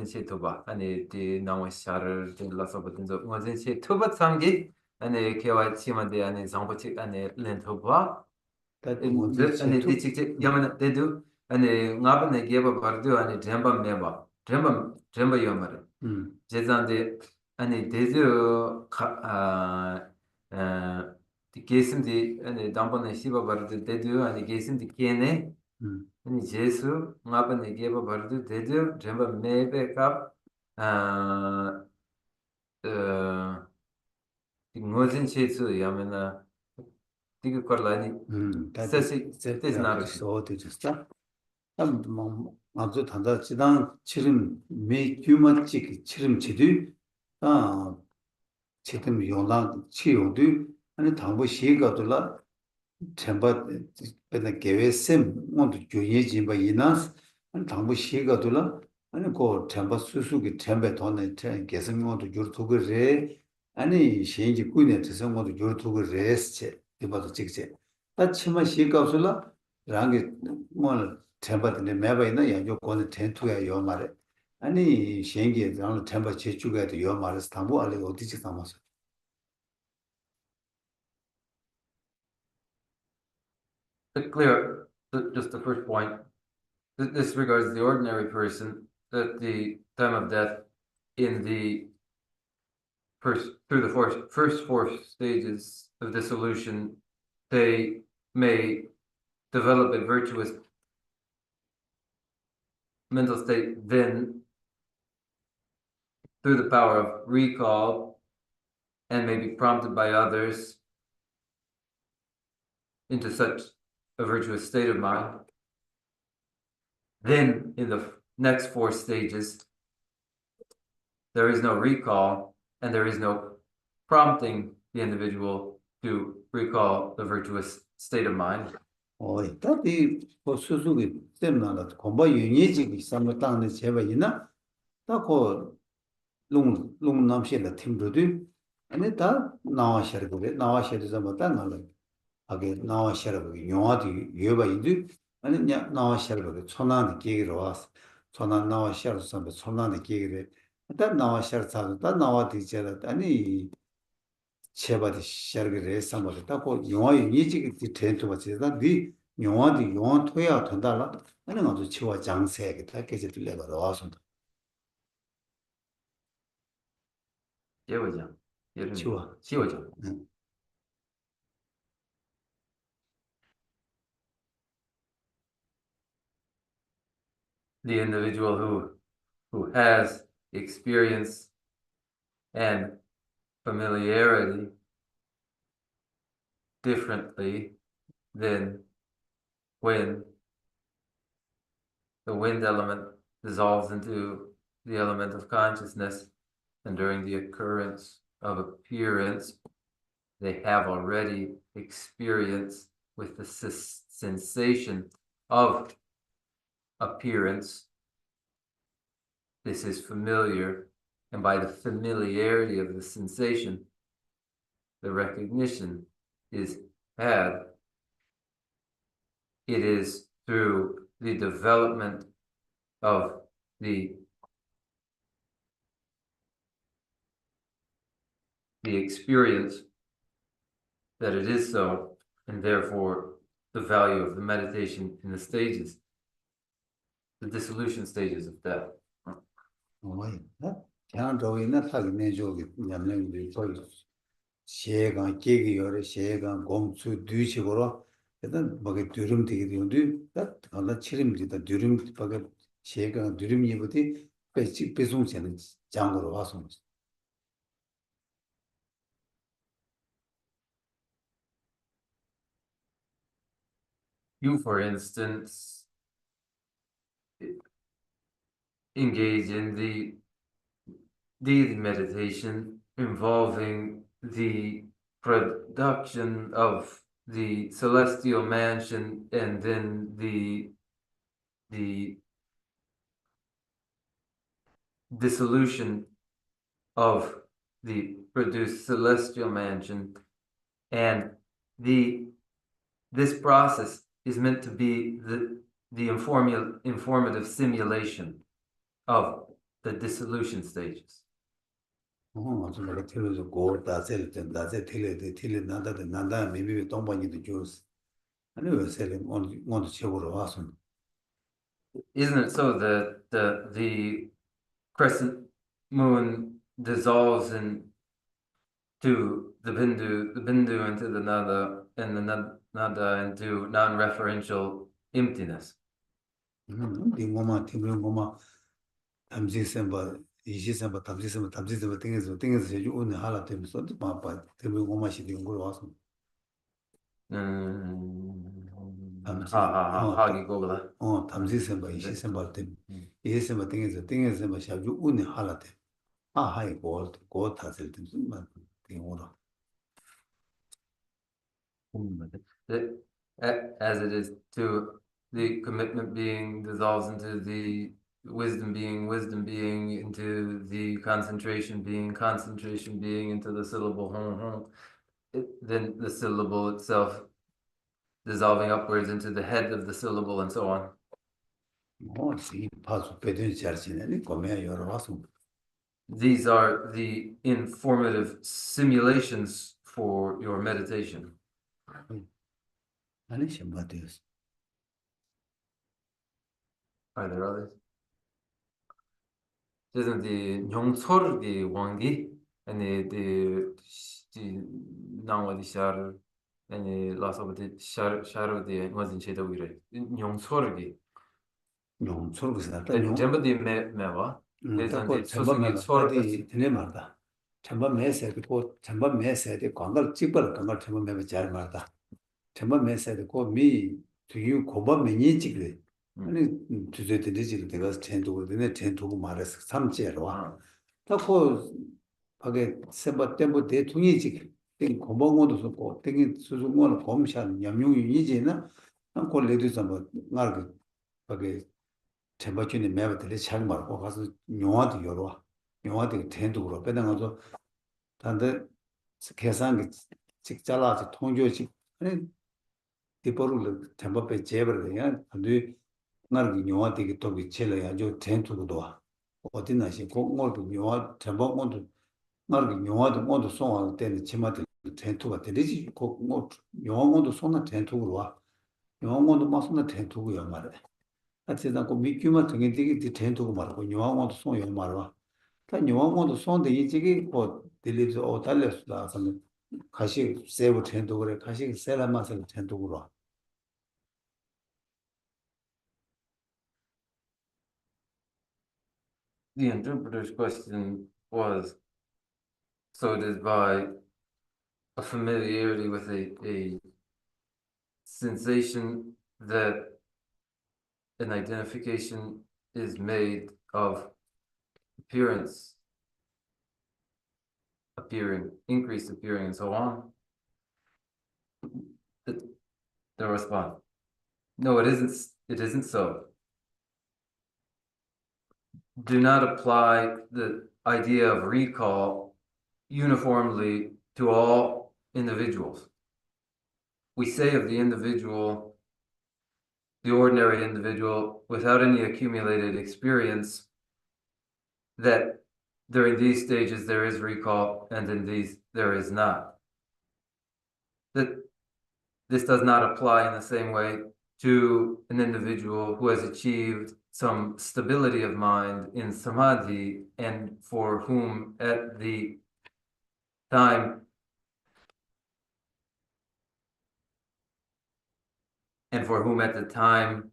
체토바 아니 디 나와 샤를 들라서 버든서 무슨 체토바 참기 아니 개와 치마데 아니 상버직 아니 렌토바 아니 디 직접 야만 데도 아니 나번에 개바 버도 아니 젬바 메바 젬바 요마르 제잔데 아니 데즈 디 게심디 아니 담번에 시바 바르드 데드 아니 게심디 케네 아니 제수 나번에 게바 바르드 데드 젬바 메베캅 ngo진 체스 야메나 디그 걸라니 세시 세테스 나르 소드졌다. 아주 단다 지당 치름 매 규모치 치름 제도 지금 용랑 치료도 아니 당부 시가들라 템바 배나 계획셈 모두 교예진 바 이나스 아니 당부 시가들라 아니 고 템바 수수기 템베 돈에 템 계속 모두 줄투그레 아니 신지 꾸네 뜻은 모두 줄투그레스체 이바도 찍제 다 치마 시가슬라 랑게 뭐 템바데 매바이나 양조 고네 텐투야 요 말에 아니 신기 랑 템바 제주가도 요 말에서 당부 알레 어디지 담아서 clear just the first point. This regards the ordinary person at the time of death in the through the first four stages of dissolution, they may develop a virtuous mental state, then through the power of recall and may be prompted by others into such a virtuous state of mind. Then in the next four stages, there is no recall and there is no prompting the individual to recall the virtuous state of mind. 다디 수수기 때문에 공부 유니지기 삼았다는 제바이나 다고 롱남시의 팀들도 아니 다 나와셔도 잡았다 나를 하게 나와셔도 용화도 여바이도 아니 나와셔도 천안의 계기로 와서 천안 나와셔도 삼아 천안의 계기를 다 나와셔도 다 나와디잖아 아니 제바디 셔르게 삼았다 고 용화 유니지기 텐트 받지다 네 용화도 용화 토야 된다라 아니 아주 치와 장세게 다 계속 들려봐 와서 예워장. 치워장. The individual who has experience and familiarity differently than when the wind element dissolves into the element of consciousness, and during the occurrence of appearance, they have already experience with the sensation of appearance. This is familiar, and by the familiarity of the sensation, the recognition is had. It is through the development of the experience that it is so, and therefore the value of the meditation in the stages, the dissolution stages of death. 시간 계기 열에 시간 공수 뒤식으로 일단 뭐게 드럼 되게 되는데 나 치름이다 드럼 밖에 시간 드럼이 부디 배송되는 장으로 와서 You, for instance, engage in the daily meditation involving the production of the celestial mansion and then the dissolution of the produced celestial mansion, and this process is meant to be the informative simulation of the dissolution stages. 아주 내가 틀어서 고 다셀 때 다세 틀에 난다 미미 동반이도 주스 아니 왜 셀은 오늘 최고로 와서 Isn't it so that the crescent moon dissolves into the bindu into the nada, and the nada into non-referential emptiness? 딩고마 팀고마 담지선바 이시선바 담지선바 땡에서 제주 오늘 하라 되면서 바빠 팀고마 시딩 걸 와서 하기 고글라. 담지선바 이시선바 때 이시선바 땡에서 샤주 오늘 하라 돼 하이 고 다셀 때 정말 딩고라 As it is to the commitment being dissolves into the wisdom being into the concentration being into the syllable then the syllable itself dissolving upwards into the head of the syllable and so on. 이 파수 배든 자신이 거면 여러 와서 These are the informative simulations for your meditation. 아니 심바데스 Are there others? Isn't the Nyongchor the Wangi and the Nangwa the Shar and the last of the Shar the wasn't Shada Wire. Nyongchor the 용서를 살다 Jamba the Mewa. 딱 전반에 어디 되네 말다. 전반 매세도 고 전반 매세도 광걸 찍벌 광걸 전반 매매 잘 말다. 전반 매세도 고미 뒤유 고반 매니 찍래. 아니 주제들 되지 내가 전도고 되네 전도고 말해서 삼제로 와. 딱고 하게 세바 때문에 대통령이 찍. 땡 고방원도 썼고 땡이 수중원 검샷 염용이지나 한 콜레도 좀 말고 하게 전바준이 매버들이 잘 말고 가서 용화도 열어 용화도 텐도로 빼당아서 단데 계산 직잘라서 통조직 아니 디버를 전바배 제버를 안돼 나를 용화되게 또 비체려야 저 텐도도 와 어디나시 공모도 용화 전바원도 나를 용화도 모두 송할 때는 치마들 텐도가 되지 뭐 용화도 송나 텐도로 와 용화도 맞으면 텐도고요 말해 아치다고 미규마 등에 되게 텐도고 말고 요왕원도 송요 말와 다 요왕원도 송데 이지기 뭐 딜리즈 오 달렸다 하면 가시 세브 텐도 그래 가시 세라마서 텐도고로 The interpreter's question was, so it is by a familiarity with a sensation that an identification is made of appearance, appearing, increased appearing, and so on. The response, no, it isn't so. Do not apply the idea of recall uniformly to all individuals. We say of the individual, the ordinary individual, without any accumulated experience, that during these stages there is recall, and in these there is not. That this does not apply in the same way to an individual who has achieved some stability of mind in samadhi, and for whom at the time and for whom at the time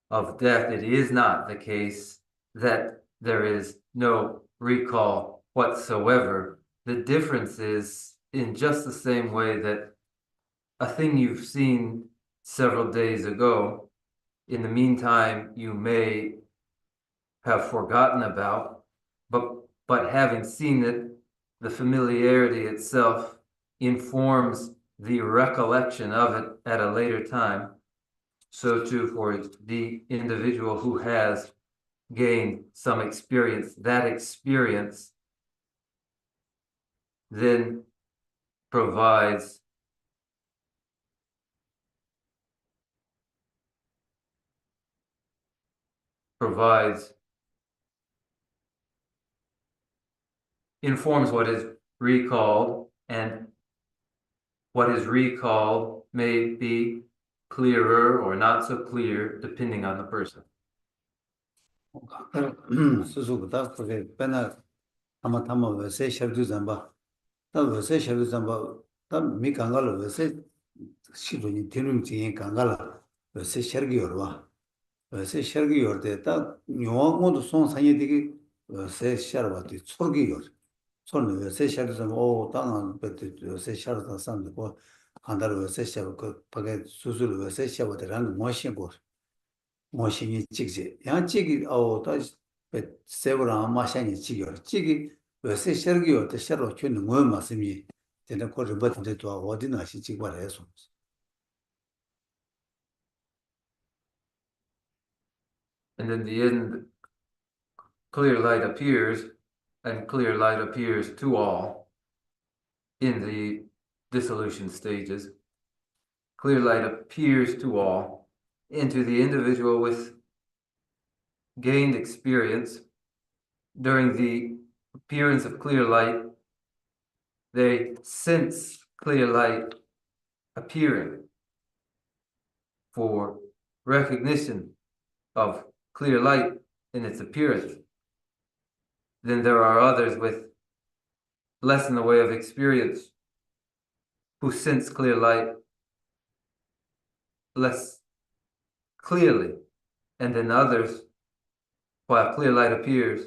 of death it is not the case that there is no recall whatsoever. The difference is in just the same way that a thing you've seen several days ago, in the meantime, you may have forgotten about, but having seen it, the familiarity itself informs the recollection of it at a later time. So too for the individual who has gained some experience, that experience then provides informs what is recalled, and what is recalled may be clearer or not so clear depending on the person. 수수보다 그게 빼나 아마 왜세 셔도 잠바 다 왜세 셔도 잠바 다 미강갈 왜세 시도니 되는 지에 강갈 왜세 셔기요와 왜세 셔기요데 다 요원도 손상이 되게 왜세 셔바디 초기요 손을 왜세 셔도 잠바 오 당한 베트 왜세 셔도 산데 뭐 한달 왜세 셔 그 밖에 수술 왜세 셔버들은 뭐신고 모신이 찍지. 야 찍이 다 세브라 마샤니 찍어. 찍이 왜세 셔기요 때 셔로 주는 뭐 말씀이 되는 거를 버튼데 또 어디 나시 찍어라서. And in the end, clear light appears, and clear light appears to all in the dissolution stages. Clear light appears to all, into the individual with gained experience. During the appearance of clear light, they sense clear light appearing for recognition of clear light in its appearance. Then there are others with less in the way of experience who sense clear light less clearly, and then others, while clear light appears,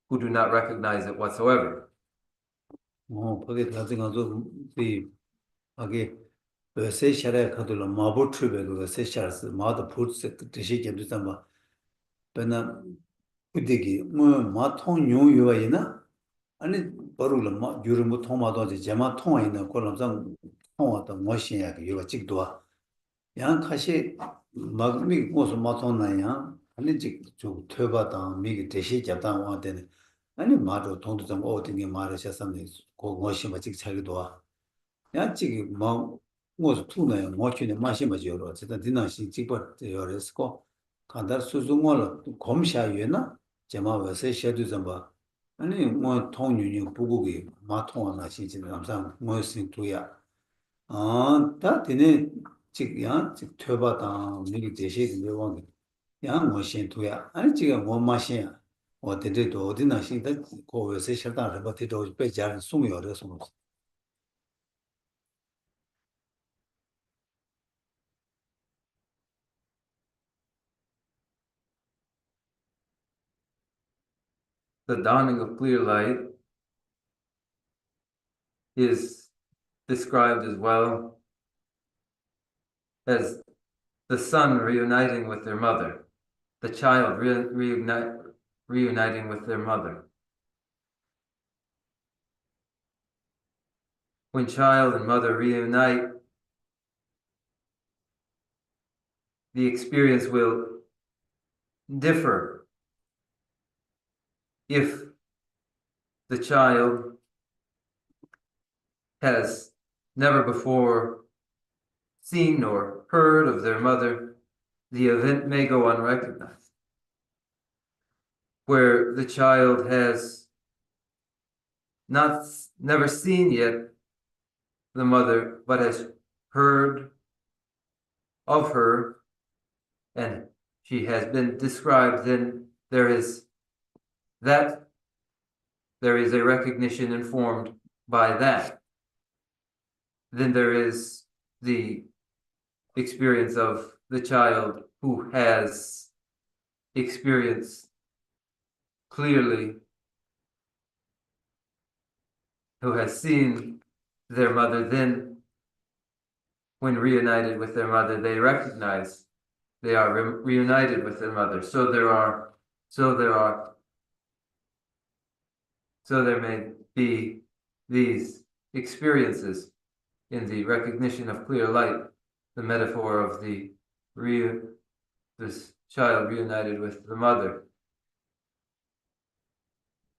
who do not recognize it whatsoever. 거기 나중에 이 아게 왜세 셔에 가도록 마보 트베 그세 셔스 마도 푸스 뜻이 견도 잠바 배나 그디기 뭐 마통 요요이나 아니 버루를 뭐 유르무 통마도 제마 통화 있는 걸음상 통화도 뭐시야 그 요가 찍도와 양 카시 막미 무슨 마통나야 아니 저 퇴바다 미기 대시 잡다 와되는 아니 마도 통도 좀 어디니 말하셨으면 고 뭐시 뭐 찍차기도 와 야찌기 뭐 무슨 투나야 뭐치네 마시마지요 어쨌든 디나시 찍버 요레스코 간다 수중월 검샤유나 제마 왜세 셔도 좀 봐. 아니 뭐 통윤이 부국이 마통하나 시지는 항상 뭐였으니 도야 다 되네 직야 직 퇴바다 미리 대시에 내원 야 뭐신 도야 아니 지금 뭐 마시야 어디도 어디나 신다 고에서 싫다를 버티도 배자는 송요를 송 The dawning of clear light is described as well as the son reuniting with their mother, the child reuniting with their mother. When child and mother reunite, the experience will differ if the child has never before seen or heard of their mother, the event may go unrecognized. Where the child has never seen yet the mother, but has heard of her, and she has been described, then there is a recognition informed by that. Then there is the experience of the child who has experienced clearly, who has seen their mother, then when reunited with their mother, they recognize they are reunited with their mother. So there may be these experiences in the recognition of clear light, the metaphor of this child reunited with the mother,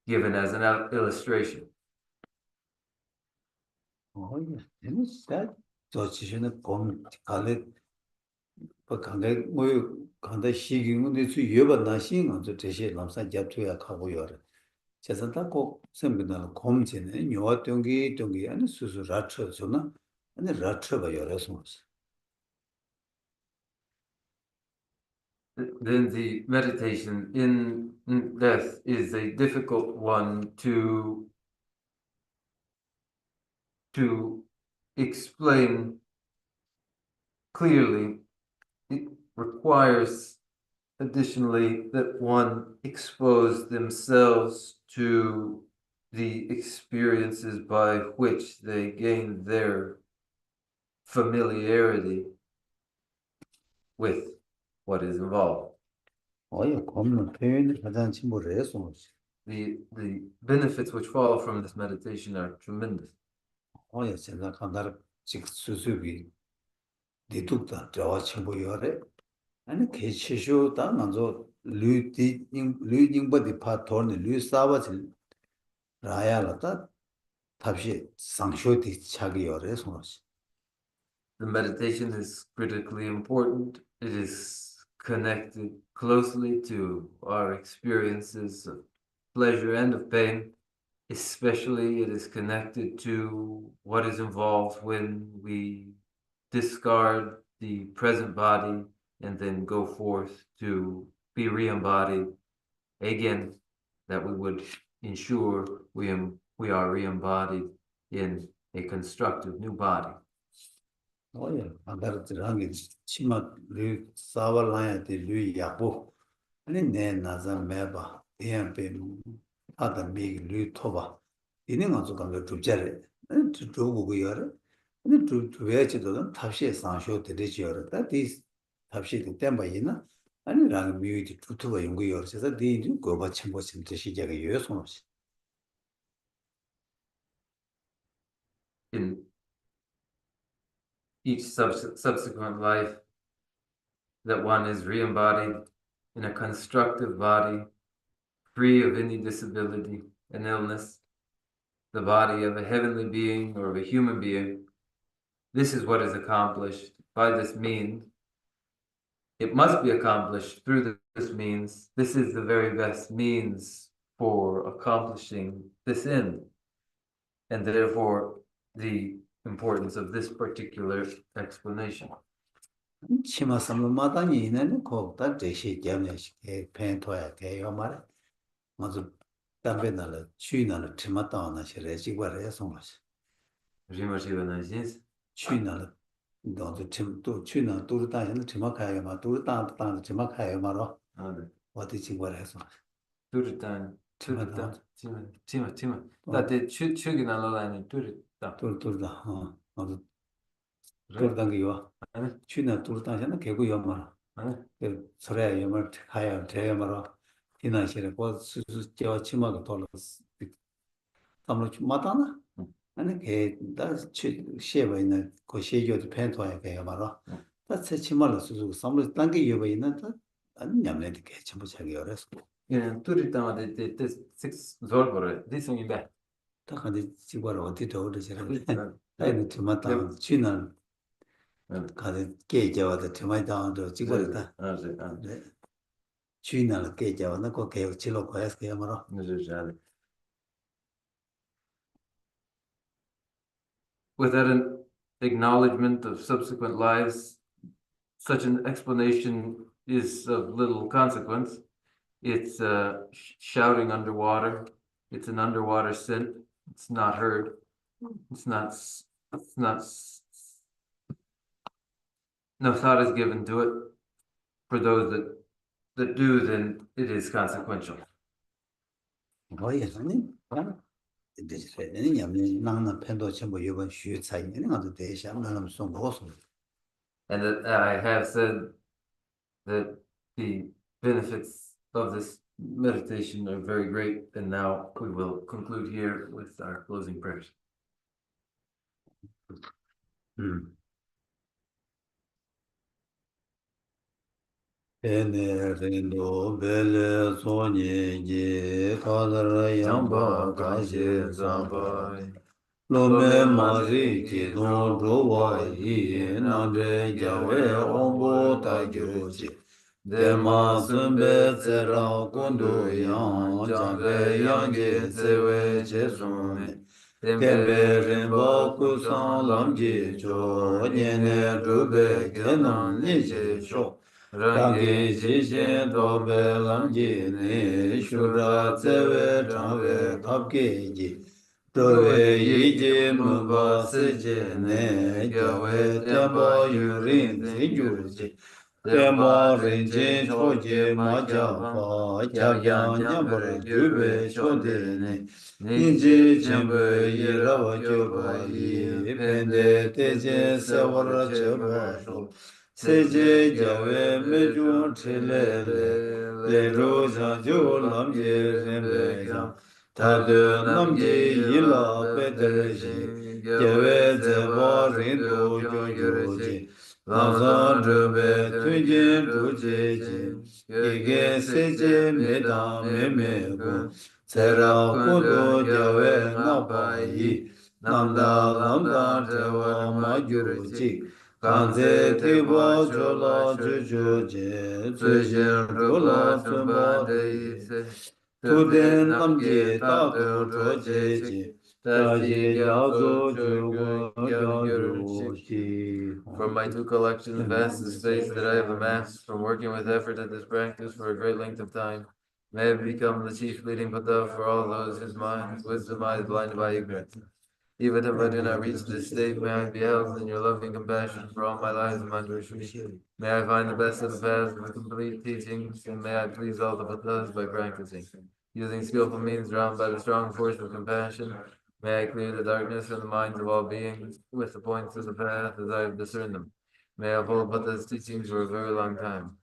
given as an illustration. Oh, yeah. And it's that. So, 강대 뭐 강대 시기문에 주 여번 나신 저 대시 남산 잡투야 하고 요래. 제선다 꼭 선비나 검진에 요와 동기 아니 수수 라트잖아. 아니 라트 봐 요래서. Then the meditation in death is a difficult one to explain clearly. It requires additionally that one expose themselves to the experiences by which they gain their familiarity with what is involved. 어이 검는 표현이 가장 침몰해서. The benefits which follow from this meditation are tremendous. 어이 제가 간다를 직 수수비 디툭다 저와 침보여래. 아니 개치쇼다 먼저 류딩버디 파토르네 류사바질 라야라다 답시 상쇼디 차기여래 소시. The meditation is critically important. It is connected closely to our experiences of pleasure and of pain. Especially, it is connected to what is involved when we discard the present body and then go forth to be re-embodied again, that we would ensure we are re-embodied in a constructive new body. 어예 안다르지랑 게 치마 류 사발라야데 류 야보 아니 내 나자 매바 에엠베 아다 미기 류 토바 이는 아주 간거 두자래 두고고 여러 근데 두야지도 답시에 상쇼 되지여라 다디 답시도 땜바이나 아니랑 미유디 두투가 연구 여러서 디디 고바 첨보 심도 시작이 요소 없이 In each subsequent life, that one is re-embodied in a constructive body, free of any disability and illness, the body of a heavenly being or of a human being. This is what is accomplished by this means. It must be accomplished through this means. This is the very best means for accomplishing this end. And therefore, the importance of this particular explanation. 치마 삼마다니 있는 거다 대시 겸내시 펜토야 개요 말 먼저 담배나를 취나를 치마다나 시래지 거래서 뭐지 취나를 너도 침또 취나 또르다는 치마카야 마 또르다 치마카야 말어 어디 친구래서 두르단 치마 나한테 추기 날라다니 두르다 또르다 어디 또르단 게요 취나 또르다는 개고 요말 그 소리야 요말 하야 제야 말어 디나시래 뭐 수수 저 치마가 돌았어 아무로 마다나 아니 개다 시에가 있는 그 시에도 펜토야 개야 말어 다 치마를 수수 삼로 단계 여가 있는 다 아니 냠내게 개 전부 자기 어렸어 예 두르다 de six zorbore disung imbe 다 근데 지구를 어디 더 오르지라 아니 치마다 취는 가데 개자와도 치마다도 지구를 네 취나를 개자와는 그 개역 치로 거야서 개야 말어 Without an acknowledgement of subsequent lives, such an explanation is of little consequence. It's shouting underwater. It's an underwater scent. It's not heard. It's not no thought is given to it. For those that do, then it is consequential. And that I have said that the benefits of this meditation are very great, and now we will conclude here with our closing prayers. Ene rindo bele sonye je kadara yamba kaje zamba Lome mari ki don rowa yi nande jave ombo ta gyuji Dema sumbe tsera kundu yang jambe yangi tsewe che sume Tembe rinpo kusan lamji cho nyene rube kenan nije sho Rangi jishin tobe lamji ni shura tsewe changwe kapke ji Towe yiji mungpa seje ne gyawe tenpa yurin zingyur ji Tenpa rinjin choji ma japa Kyabyan nyambar gyube chode ne Ninji chenpe yirawa kyoba yi Pende teje sewara cheba sho Seje jawe mechun chile le ro jan jo lamje rembe yang Tade namje yila pedere shi Jawe zeba rindo kyo yo ji Lanzan rebe tunjin ruje ji Gege seje medam meme gun Tsera kundo jawe ngapa yi Namda lamda tewa ma gyur ji Kanze tiba chola chuchu je, Tsuishin rula tsumba de se, Tuden namji tato choche chi, Taji yazo chugu gyagyu chi. From my two collections, vast the space that I have amassed from working with effort at this practice for a great length of time, may have become the chief leading Buddha for all those whose minds, wisdom eyes blinded by ignorance. Even if I do not reach this state, may I be held in your loving compassion for all my lives and Manjushri. May I find the best of the paths of the complete teachings, and may I please all the Buddhas by practicing. Using skillful means drawn by the strong force of compassion, may I clear the darkness from the minds of all beings with the points of the path as I have discerned them. May I uphold Buddha's teachings for a very long time.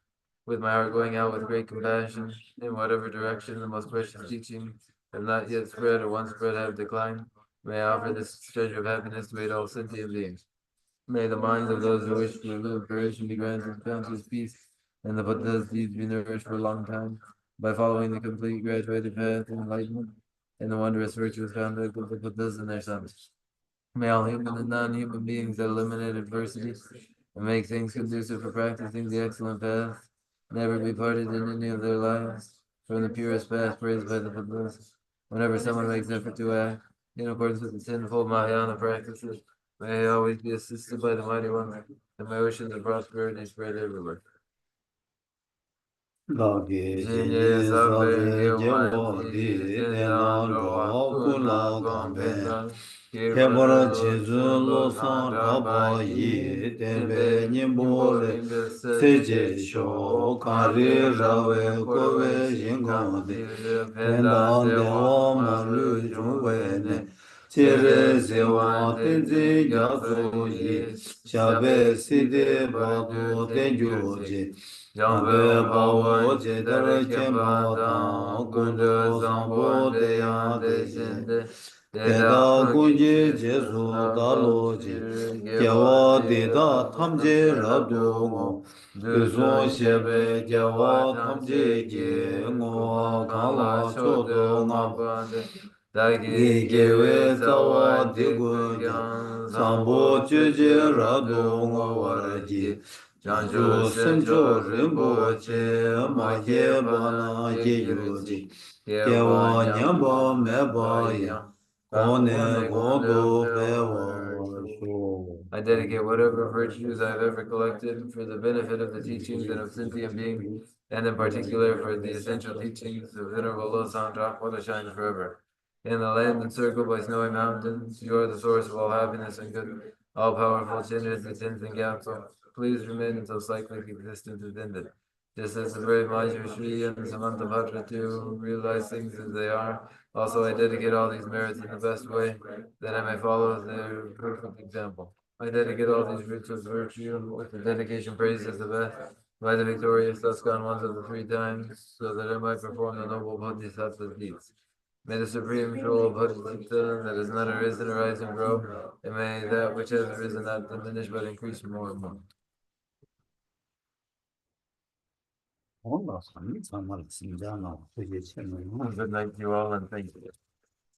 With my heart going out with great compassion, in whatever direction the most precious teachings have not yet spread or once spread have declined, may I offer this treasure of happiness to aid all sentient beings. May the minds of those who wish to remove corruption be granted boundless peace, and the Buddha's deeds be nourished for a long time, by following the complete graduated path of enlightenment, and the wondrous virtuous conduct of the Buddhas and their sons. May all human and non-human beings that eliminate adversity and make things conducive for practicing the excellent path never be parted in any of their lives from the purest path praised by the Buddhas. Whenever someone makes effort to act in accordance with the sinful Mahayana practices, may I always be assisted by the Mighty One, and my oceans of prosperity spread everywhere. Lage jinye sabe jewo di tenan ro kula gambe Kebara chezu lo san raba yi tenbe nyimbo le seje sho kari rawe kowe jingon de Pendan dewa maru jungwe ne Chere sewa tenzi gyaso yi Shabe side badu tenju je Jambe bawo jedar kemba tang kundu zambo de yang de shende Deda kunji jesu dalo je Gyawa deda tamje rabdu ngo Duzun shebe gyawa tamje ge ngo Kala chodo nga Dagi gewe zawa digu gyang Sambo chuje rabdu ngo waraji Janju sencho rinpo che ma ye bana ye yuji Dewa nyamba meba yang Kone gondo pewa sho I dedicate whatever virtues I have ever collected for the benefit of the teachings and of sentient beings, and in particular for the essential teachings of Venerable Losang Drachma to shine forever. In the land encircled by snowy mountains, you are the source of all happiness and good, all powerful, generous, and Gyatso. please remain until cyclic existence is ended. Just as the brave Shri and Samantapatra too realize things as they are, also I dedicate all these merits in the best way, that I may follow their perfect example. I dedicate all these fruits of virtue with the dedication praised as the best by the victorious Tuscan ones of the three times, so that I might perform the noble Bodhisattva deeds. May the supreme jewel of Bodhisattva that has not arisen arise and grow, and may that which has arisen not diminish but increase more and more. Ondan sonra insanlar için canlı, Good night to you all, and thank you.